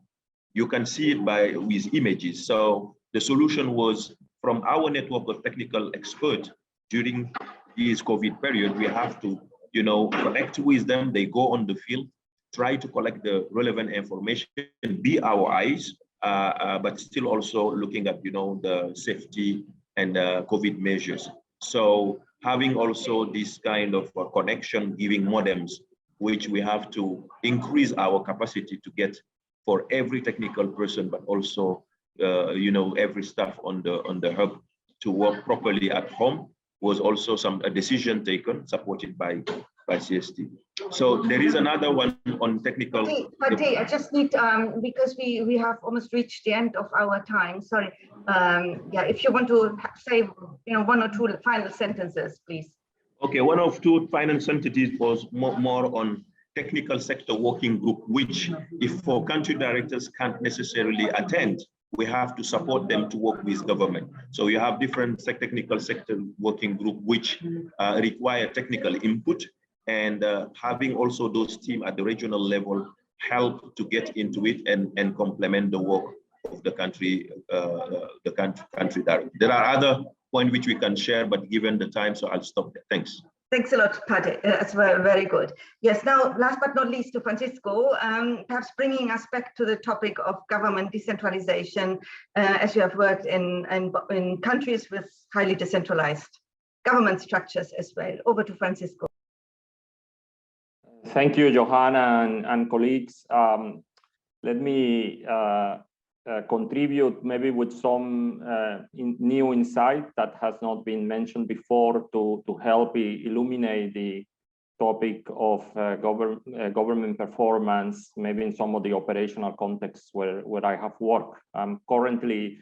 You can see it with images. So the solution was from our network of technical experts during this COVID period, we have to, connect with them. They go on the field, try to collect the relevant information, be our eyes, but still also looking at, the safety and COVID measures. So having also this kind of connection, giving modems, which we have to increase our capacity to get for every technical person, but also, every staff on the hub to work properly at home, was also a decision taken, supported by CST. So there is another one on technical. Fatih, I just need, because we have almost reached the end of our time. Sorry. If you want to say, one or two final sentences, please. Okay, one of two final sentences was more on technical sector working group, which if for country directors can't necessarily attend, we have to support them to work with government. So you have different technical sector working group, which require technical input, and having also those teams at the regional level help to get into it and complement the work of the country director. There are other points which we can share, but given the time, so I'll stop there. Thanks. Thanks a lot, Fatih. That's very good. Yes, now, last but not least, to Francisco, perhaps bringing us back to the topic of government decentralization, as you have worked in countries with highly decentralized government structures as well. Over to Francisco. Thank you, Johanna and colleagues. Let me contribute maybe with some new insight that has not been mentioned before to help illuminate the topic of government performance, maybe in some of the operational contexts where I have worked. I'm currently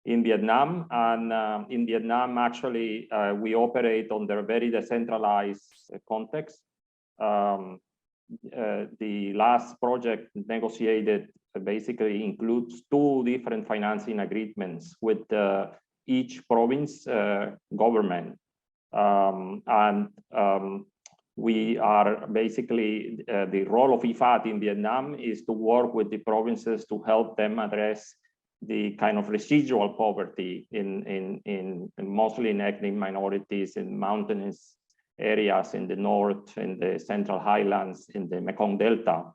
in Vietnam, and in Vietnam, actually, we operate under a very decentralized context. The last project negotiated basically includes two different financing agreements with each province government. We are basically, the role of IFAD in Vietnam is to work with the provinces to help them address the kind of residual poverty in mostly in ethnic minorities in mountainous areas in the north, in the central highlands, in the Mekong Delta.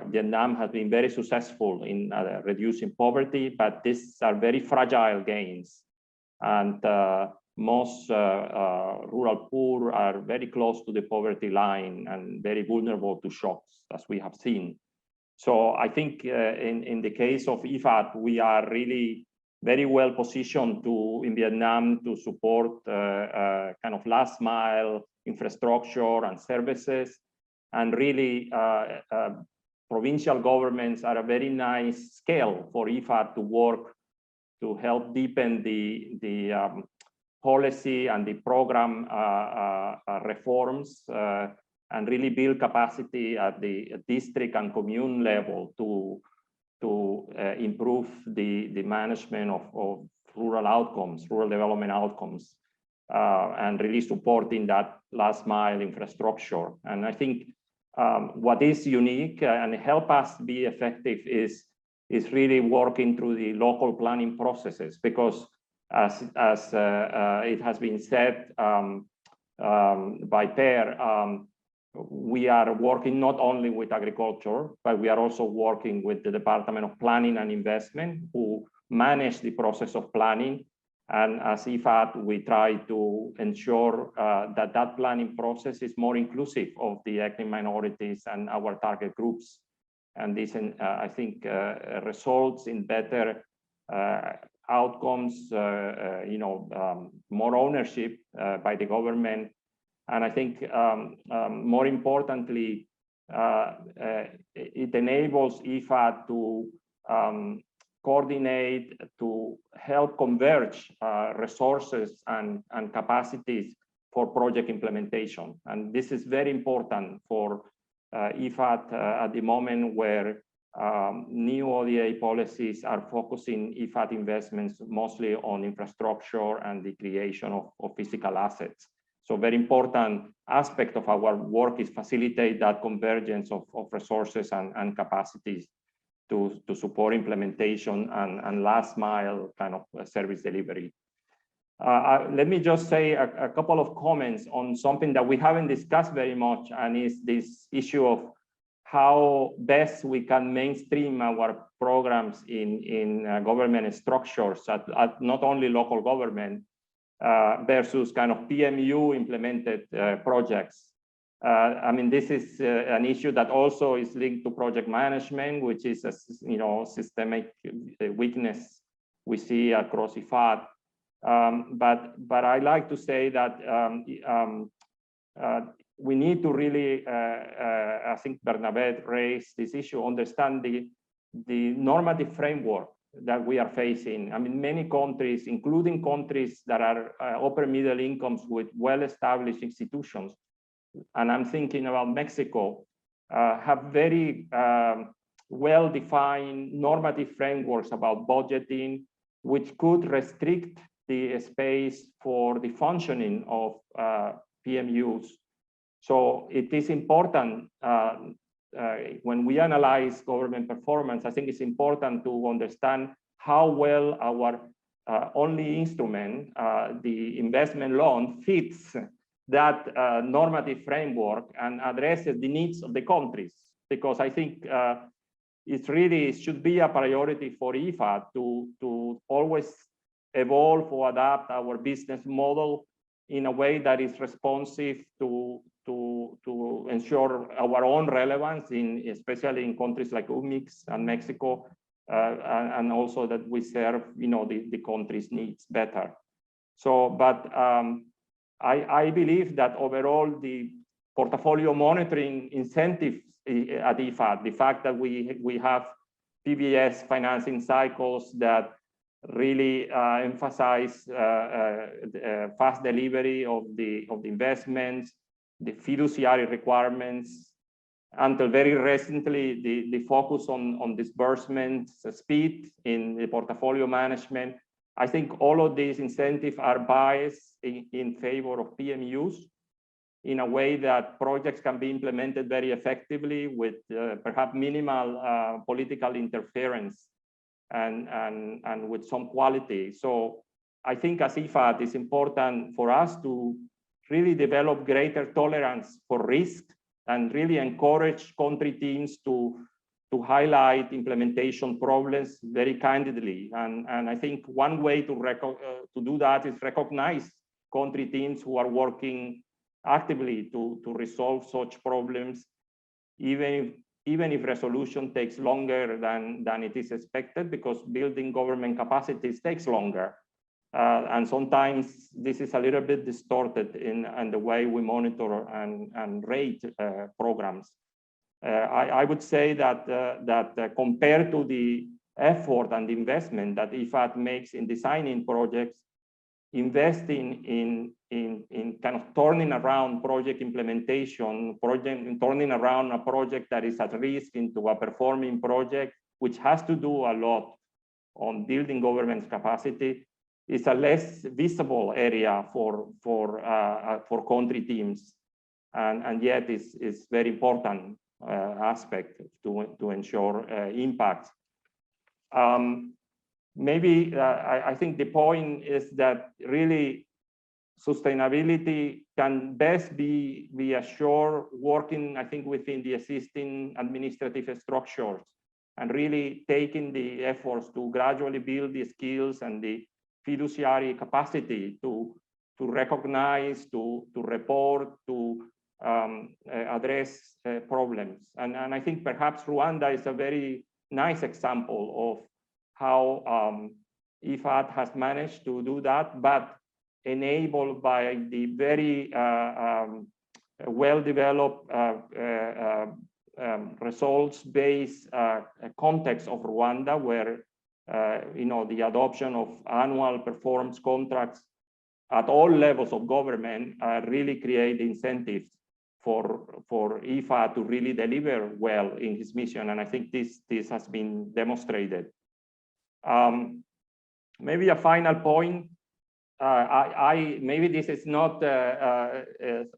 Vietnam has been very successful in reducing poverty, but these are very fragile gains. And most rural poor are very close to the poverty line and very vulnerable to shocks, as we have seen. So I think in the case of IFAD, we are really very well positioned in Vietnam to support kind of last mile infrastructure and services. And really, provincial governments are a very nice scale for IFAD to work to help deepen the policy and the program reforms and really build capacity at the district and commune level to improve the management of rural outcomes, rural development outcomes, and really supporting that last mile infrastructure. And I think what is unique and help us be effective is really working through the local planning processes, because as it has been said by Per, we are working not only with agriculture, but we are also working with the Department of Planning and Investment, who manage the process of planning. And as IFAD, we try to ensure that planning process is more inclusive of the ethnic minorities and our target groups. And this, I think, results in better outcomes, more ownership by the government, And I think more importantly, it enables IFAD to coordinate, to help converge resources and capacities for project implementation. And this is very important for IFAD at the moment where new ODA policies are focusing IFAD investments mostly on infrastructure and the creation of physical assets. So very important aspect of our work is facilitate that convergence of resources and capacities to support implementation and last mile kind of service delivery. Let me just say a couple of comments on something that we haven't discussed very much, and is this issue of how best we can mainstream our programs in government structures at not only local government versus kind of PMU implemented projects. I mean, this is an issue that also is linked to project management, which is a systemic weakness we see across IFAD. But I like to say that we need to really, I think Bernabé raised this issue, understand the normative framework that we are facing. I mean, many countries, including countries that are upper middle incomes with well-established institutions, and I'm thinking about Mexico, have very well-defined normative frameworks about budgeting, which could restrict the space for the functioning of PMUs. So it is important when we analyze government performance, I think it's important to understand how well our only instrument, the investment loan, fits that normative framework and addresses the needs of the countries. Because I think it should be a priority for IFAD to always evolve or adapt our business model in a way that is responsive to ensure our own relevance, especially in countries like UMIX and Mexico, and also that we serve the country's needs better. So, but I believe that overall the portfolio monitoring incentives at IFAD, the fact that we have PBS financing cycles that really emphasize fast delivery of the investments, the fiduciary requirements, until very recently the focus on disbursements, speed in the portfolio management. I think all of these incentives are biased in favor of PMUs in a way that projects can be implemented very effectively with perhaps minimal political interference and with some quality. So I think as IFAD, it's important for us to really develop greater tolerance for risk and really encourage country teams to highlight implementation problems very candidly. And I think one way to do that is recognize country teams who are working actively to resolve such problems, even if resolution takes longer than it is expected, because building government capacities takes longer. And sometimes this is a little bit distorted in the way we monitor and rate programs. I would say that compared to the effort and investment that IFAD makes in designing projects, investing in kind of turning around project implementation, turning around a project that is at risk into a performing project, which has to do a lot on building government's capacity, is a less visible area for country teams, and yet is very important aspect to ensure impact. Maybe I think the point is that really sustainability can best be assured working, I think, within the existing administrative structures and really taking the efforts to gradually build the skills and the fiduciary capacity to recognize, to report, to address problems. And I think perhaps Rwanda is a very nice example of how IFAD has managed to do that, but enabled by the very well-developed results-based context of Rwanda, where the adoption of annual performance contracts at all levels of government really create incentives for IFAD to really deliver well in his mission, and I think this has been demonstrated. Maybe a final point. Maybe this is not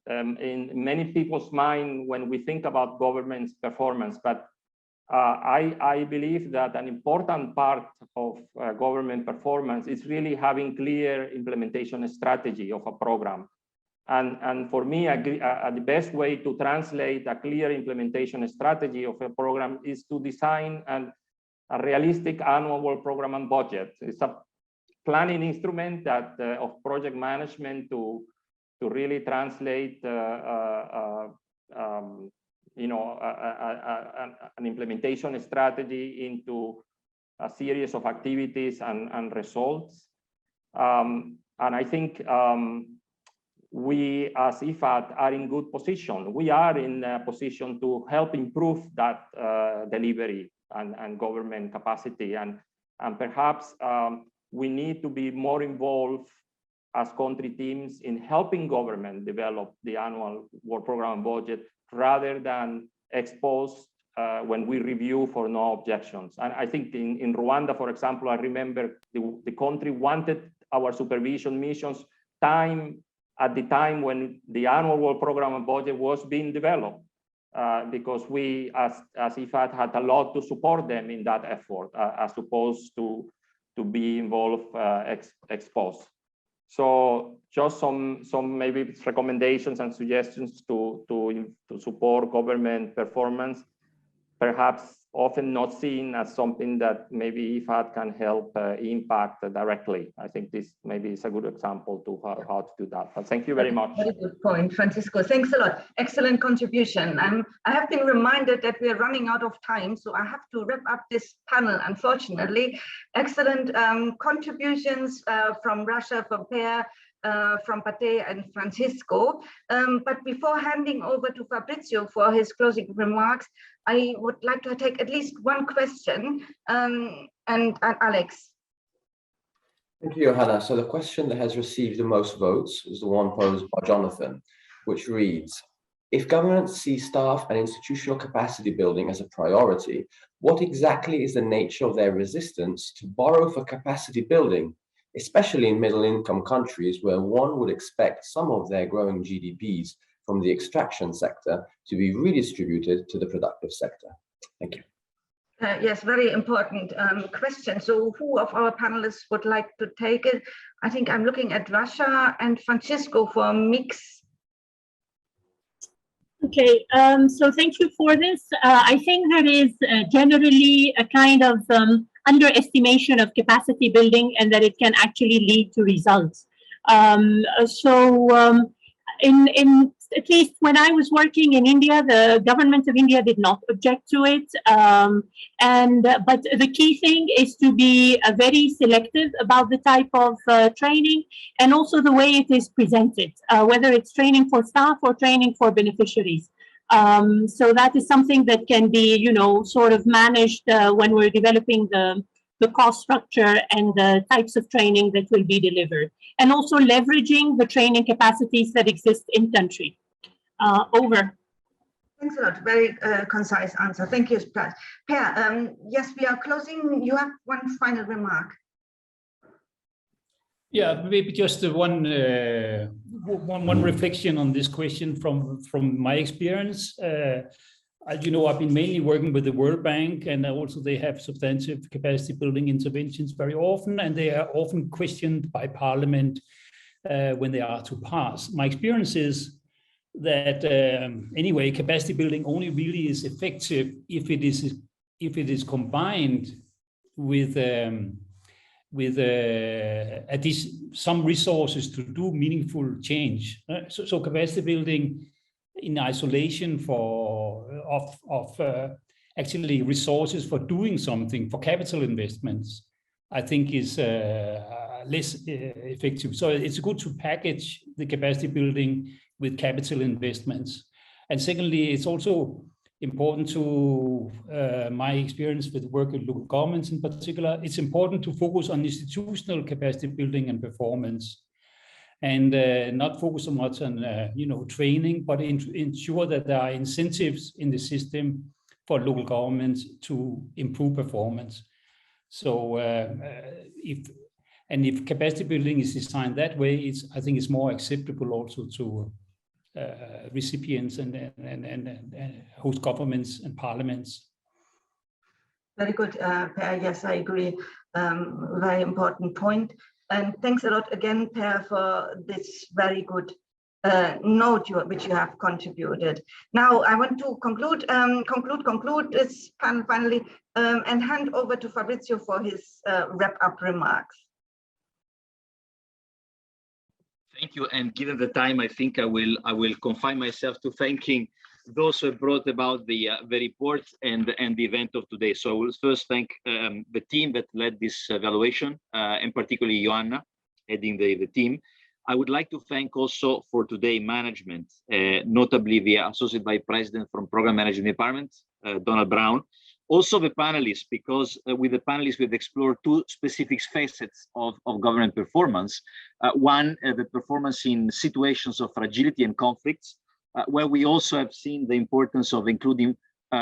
in many people's mind when we think about government's performance, but I believe that an important part of government performance is really having clear implementation strategy of a program. And for me, the best way to translate a clear implementation strategy of a program is to design a realistic annual program and budget. It's a planning instrument that of project management to really translate an implementation strategy into a series of activities and results. And I think we as IFAD are in good position. We are in a position to help improve that delivery and government capacity. And perhaps we need to be more involved as country teams in helping government develop the annual work program budget rather than exposed when we review for no objections. And I think in Rwanda, for example, I remember the country wanted our supervision missions at the time when the annual work program and budget was being developed, because we as IFAD had a lot to support them in that effort, as opposed to be involved exposed. So just some maybe recommendations and suggestions to support government performance, perhaps often not seen as something that maybe IFAD can help impact directly. I think this maybe is a good example to how to do that. But thank you very much. Very good point, Francisco. Thanks a lot. Excellent contribution. I have been reminded that we are running out of time, so I have to wrap up this panel, unfortunately. Excellent contributions from Russia, from Per, from Pate and Francisco. But before handing over to Fabrizio for his closing remarks, I would like to take at least one question. And Alex. Thank you, Johanna. So the question that has received the most votes is the one posed by Jonathan, which reads, if governments see staff and institutional capacity building as a priority, what exactly is the nature of their resistance to borrow for capacity building, especially in middle-income countries where one would expect some of their growing GDPs from the extraction sector to be redistributed to the productive sector? Thank you. Yes, very important question. So who of our panelists would like to take it? I think I'm looking at Russia and Francisco for a mix. Okay, so thank you for this. I think there is generally a kind of underestimation of capacity building and that it can actually lead to results. At least when I was working in India, the government of India did not object to it. But the key thing is to be very selective about the type of training and also the way it is presented, whether it's training for staff or training for beneficiaries. So that is something that can be, sort of managed when we're developing the cost structure and the types of training that will be delivered, and also leveraging the training capacities that exist in country. Over. Thanks a lot. Very concise answer. Thank you, Per. Yes, we are closing. You have one final remark. Yeah, maybe just one reflection on this question from my experience. As you know, I've been mainly working with the World Bank, and also they have substantive capacity building interventions very often, and they are often questioned by Parliament when they are to pass. My experience is that anyway, capacity building only really is effective if it is combined with some resources to do meaningful change. So capacity building in isolation of actually resources for doing something, for capital investments, I think is less effective. So it's good to package the capacity building with capital investments. And secondly, it's also important to my experience with work with local governments in particular, it's important to focus on institutional capacity building and performance, and not focus so much on training, but ensure that there are incentives in the system for local governments to improve performance. So if capacity building is designed that way, I think it's more acceptable also to recipients and host governments and parliaments. Very good, Per. Yes, I agree. Very important point. And thanks a lot again, Per, for this very good note which you have contributed. Now, I want to conclude this panel finally and hand over to Fabrizio for his wrap-up remarks. Thank you. And given the time, I think I will confine myself to thanking those who brought about the report and the event of today. So I will first thank the team that led this evaluation, and particularly Joanna, heading the team. I would like to thank also for today management, notably the Associate Vice President from Program Management Department, Donald Brown. Also the panelists, because with the panelists we've explored two specific facets of government performance. One, the performance in situations of fragility and conflicts, where we also have seen the importance of including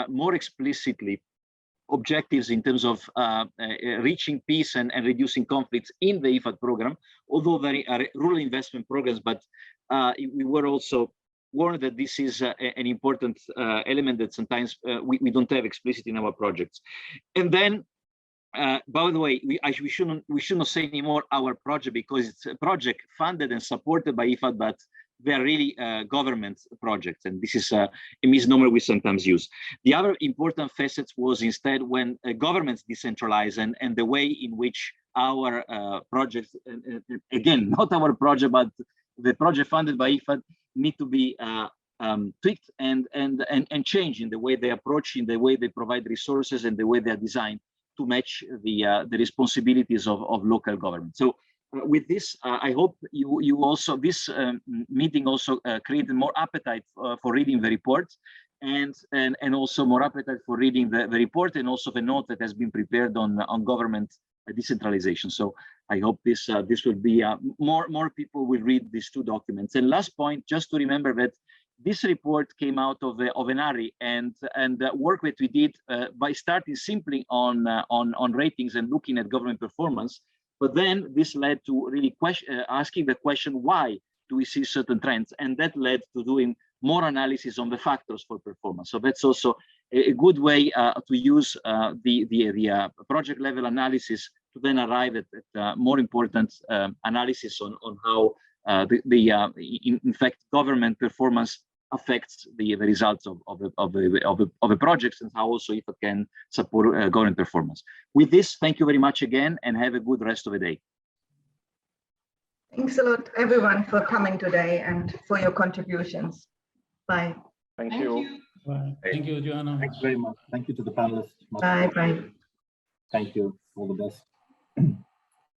more explicitly objectives in terms of reaching peace and reducing conflicts in the IFAD program, although very rural investment programs, but we were also warned that this is an important element that sometimes we don't have explicit in our projects. And then, by the way, we shouldn't say anymore our project, because it's a project funded and supported by IFAD, but they're really government projects, and this is a misnomer we sometimes use. The other important facets was instead when governments decentralize and the way in which our projects, again, not our project, but the project funded by IFAD, need to be tweaked and changed in the way they approach, in the way they provide resources, and the way they are designed to match the responsibilities of local government. So with this, I hope you also, this meeting also created more appetite for reading the report, and also more appetite for reading the report, and also the note that has been prepared on government decentralization. So I hope this will be more people will read these two documents. And last point, just to remember that this report came out of an ARI and the work that we did by starting simply on ratings and looking at government performance. But then this led to really asking the question, why do we see certain trends? And that led to doing more analysis on the factors for performance. So that's also a good way to use the project level analysis to then arrive at more important analysis on how in fact government performance affects the results of the projects, and how also IFAD can support government performance. With this, thank you very much again, and have a good rest of the day. Thanks a lot, everyone, for coming today and for your contributions. Bye. Thank you. Bye. Thank you, Joanna. Thanks very much. Thank you to the panelists. Bye. Thank you. All the best.